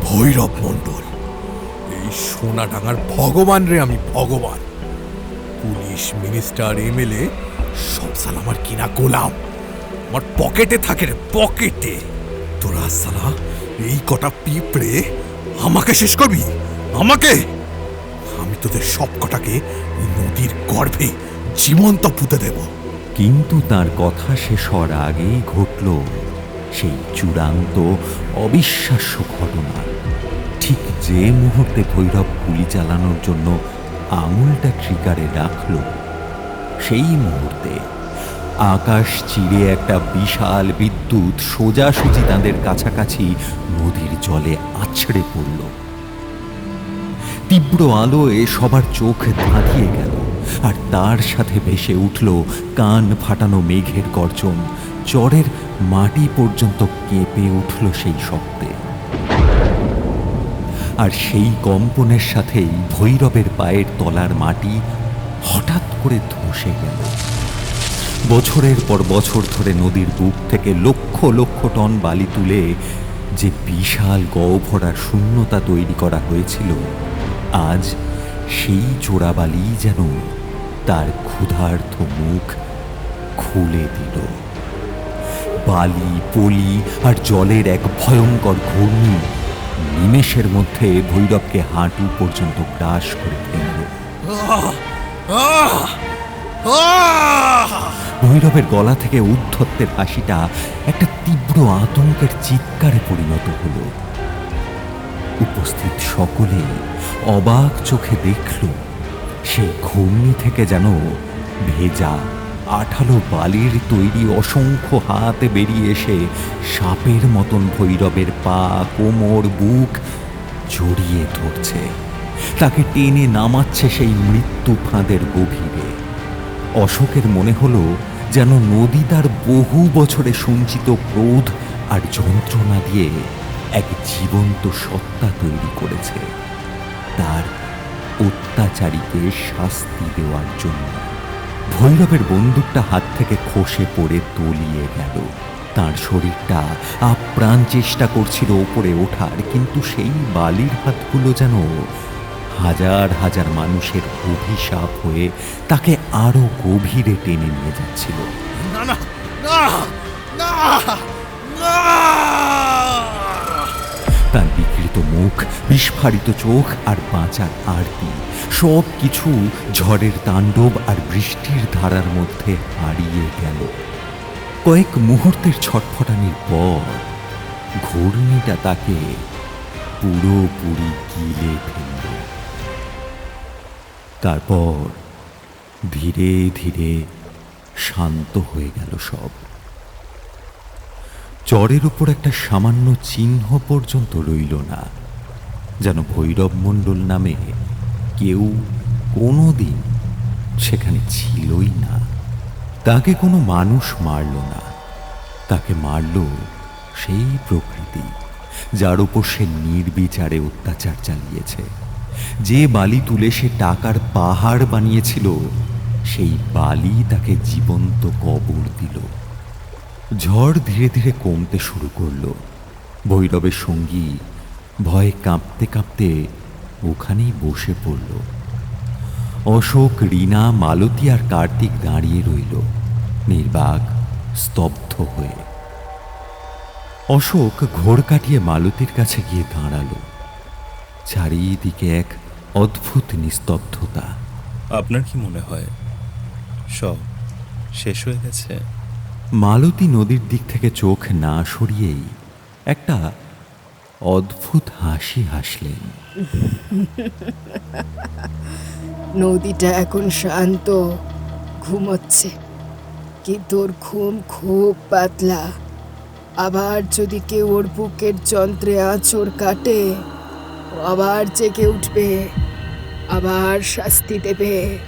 ভৈরব মণ্ডল, এই সোনাডাঙ্গার ভগবান রে, আমি ভগবান। পুলিশ, মিনিস্টার, এমএলএ সব সালা আমার কিনা গোলাম, আমার পকেটে থাকে রে, পকেটে। তোরা সালা এই কটা পিঁপড়ে আমাকে শেষ করবি? আমাকে? আমি তোদের সব কটাকে নদীর গর্ভে জীবন্ত পুঁতে দেব। কিন্তু তার কথা শেষ হওয়ার আগেই ঘটল সেই চূড়ান্ত অবিশ্বাস্য ঘটনা। ঠিক যে মুহূর্তে ভৈরব গুলি চালানোর জন্য আঙুলটা ট্রিগারে রাখল, সেই মুহূর্তে আকাশ চিরে একটা বিশাল বিদ্যুৎ সোজাসুজি তাদের কাছাকাছি নদীর জলে আছড়ে পড়ল। তীব্র আলোয় সবার চোখ ধাঁধিয়ে গেল, আর তার সাথে ভেসে উঠল কান ফাটানো মেঘের গর্জন। চরের মাটি পর্যন্ত কেঁপে উঠল সেই শব্দে। আর সেই কম্পনের সাথেই ভৈরবের পায়ের তলার মাটি হঠাৎ করে ধসে গেল। বছরের পর বছর ধরে নদীর বুক থেকে লক্ষ লক্ষ টন বালি তুলে যে বিশাল গহ্বরার শূন্যতা তৈরি করা হয়েছিল, আজ সেই চোরাবালি যেন তার ক্ষুধার্ত মুখ খুলে দিল। বালি, পলি আর জলের এক ভয়ঙ্কর ঘূর্ণি নিমেষের মধ্যে ভৈরবকে হাঁটু পর্যন্ত গ্রাস করে ফেলল। ভৈরবের গলা থেকে উদ্ধত্তের হাসিটা একটা তীব্র আতঙ্কের চিৎকারে পরিণত হল। উপস্থিত সকলে অবাক চোখে দেখল সেই ঘূর্ণি থেকে যেন ভেজা আঠালো বালির তৈরি অসংখ্য হাত বেরিয়ে এসে সাপের মতন ভৈরবের পা, কোমর, বুক জড়িয়ে ধরছে, তাকে টেনে নামাচ্ছে সেই মৃত্যু ফাঁদের গভীরে। অশোকের মনে হলো যেন নদী তার বহু বছরে সঞ্চিত ক্রোধ আর যন্ত্রণা দিয়ে এক জীবন্ত সত্তা তৈরি করেছে তার অত্যাচারীকে শাস্তি দেওয়ার জন্য। ভৈরবের বন্দুকটা হাত থেকে খসে পড়ে তলিয়ে গেল। তার শরীরটা আপ্রাণ চেষ্টা করছিল ওপরে ওঠার, কিন্তু সেই বালির হাতগুলো যেন হাজার হাজার মানুষের অভিশাপ হয়ে তাকে আরো গভীরে টেনে নিয়ে যাচ্ছিল। না না না না না! তার বিকৃত মুখ, বিস্ফারিত চোখ আর বাঁচার আরতি সব কিছু ঝড়ের তাণ্ডব আর বৃষ্টির ধারার মধ্যে হারিয়ে গেল। কয়েক মুহূর্তের ছটফটানির পর ঘূর্ণিটা তাকে পুরোপুরি গিলে ফেলল। তারপর ধীরে ধীরে শান্ত হয়ে গেল সব। চরের উপর একটা সামান্য চিহ্ন পর্যন্ত রইল না, যেন ভৈরব মণ্ডল নামে কেউ কোনোদিন সেখানে ছিলই না। তাকে কোনো মানুষ মারল না, তাকে মারল সেই প্রকৃতি যার উপর সে নির্বিচারে অত্যাচার চালিয়েছে। যে বালি তুলে সে টাকার পাহাড় বানিয়েছিল, সেই বালি তাকে জীবন্ত কবর দিল। ঝড় ধীরে ধীরে কমতে শুরু করল। ভৈরবের সঙ্গী ভয়ে কাঁপতে কাঁপতে ওখানেই বসে পড়ল। অশোক, রীনা, মালতী আর কার্তিক দাঁড়িয়ে রইল নির্বাক, স্তব্ধ হয়ে। অশোক ঘোর কাটিয়ে মালতীর কাছে গিয়ে দাঁড়ালো। চারিদিকে এক অদ্ভুত নিস্তব্ধতা। আপনার কি মনে হয় সব শেষ হয়ে গেছে? মালতী নদীর দিক থেকে চোখ না সরিয়েই একটা অদ্ভুত হাসি হাসলেন। নদীটা এখন শান্ত, ঘুমোচ্ছে, কিন্তু ওর ঘুম খুব পাতলা। আবার যদি কেউ ওর বুকের যন্ত্রে আঁচড় কাটে, ও আবার জেগে উঠবে, আবার শাস্তি দেবে।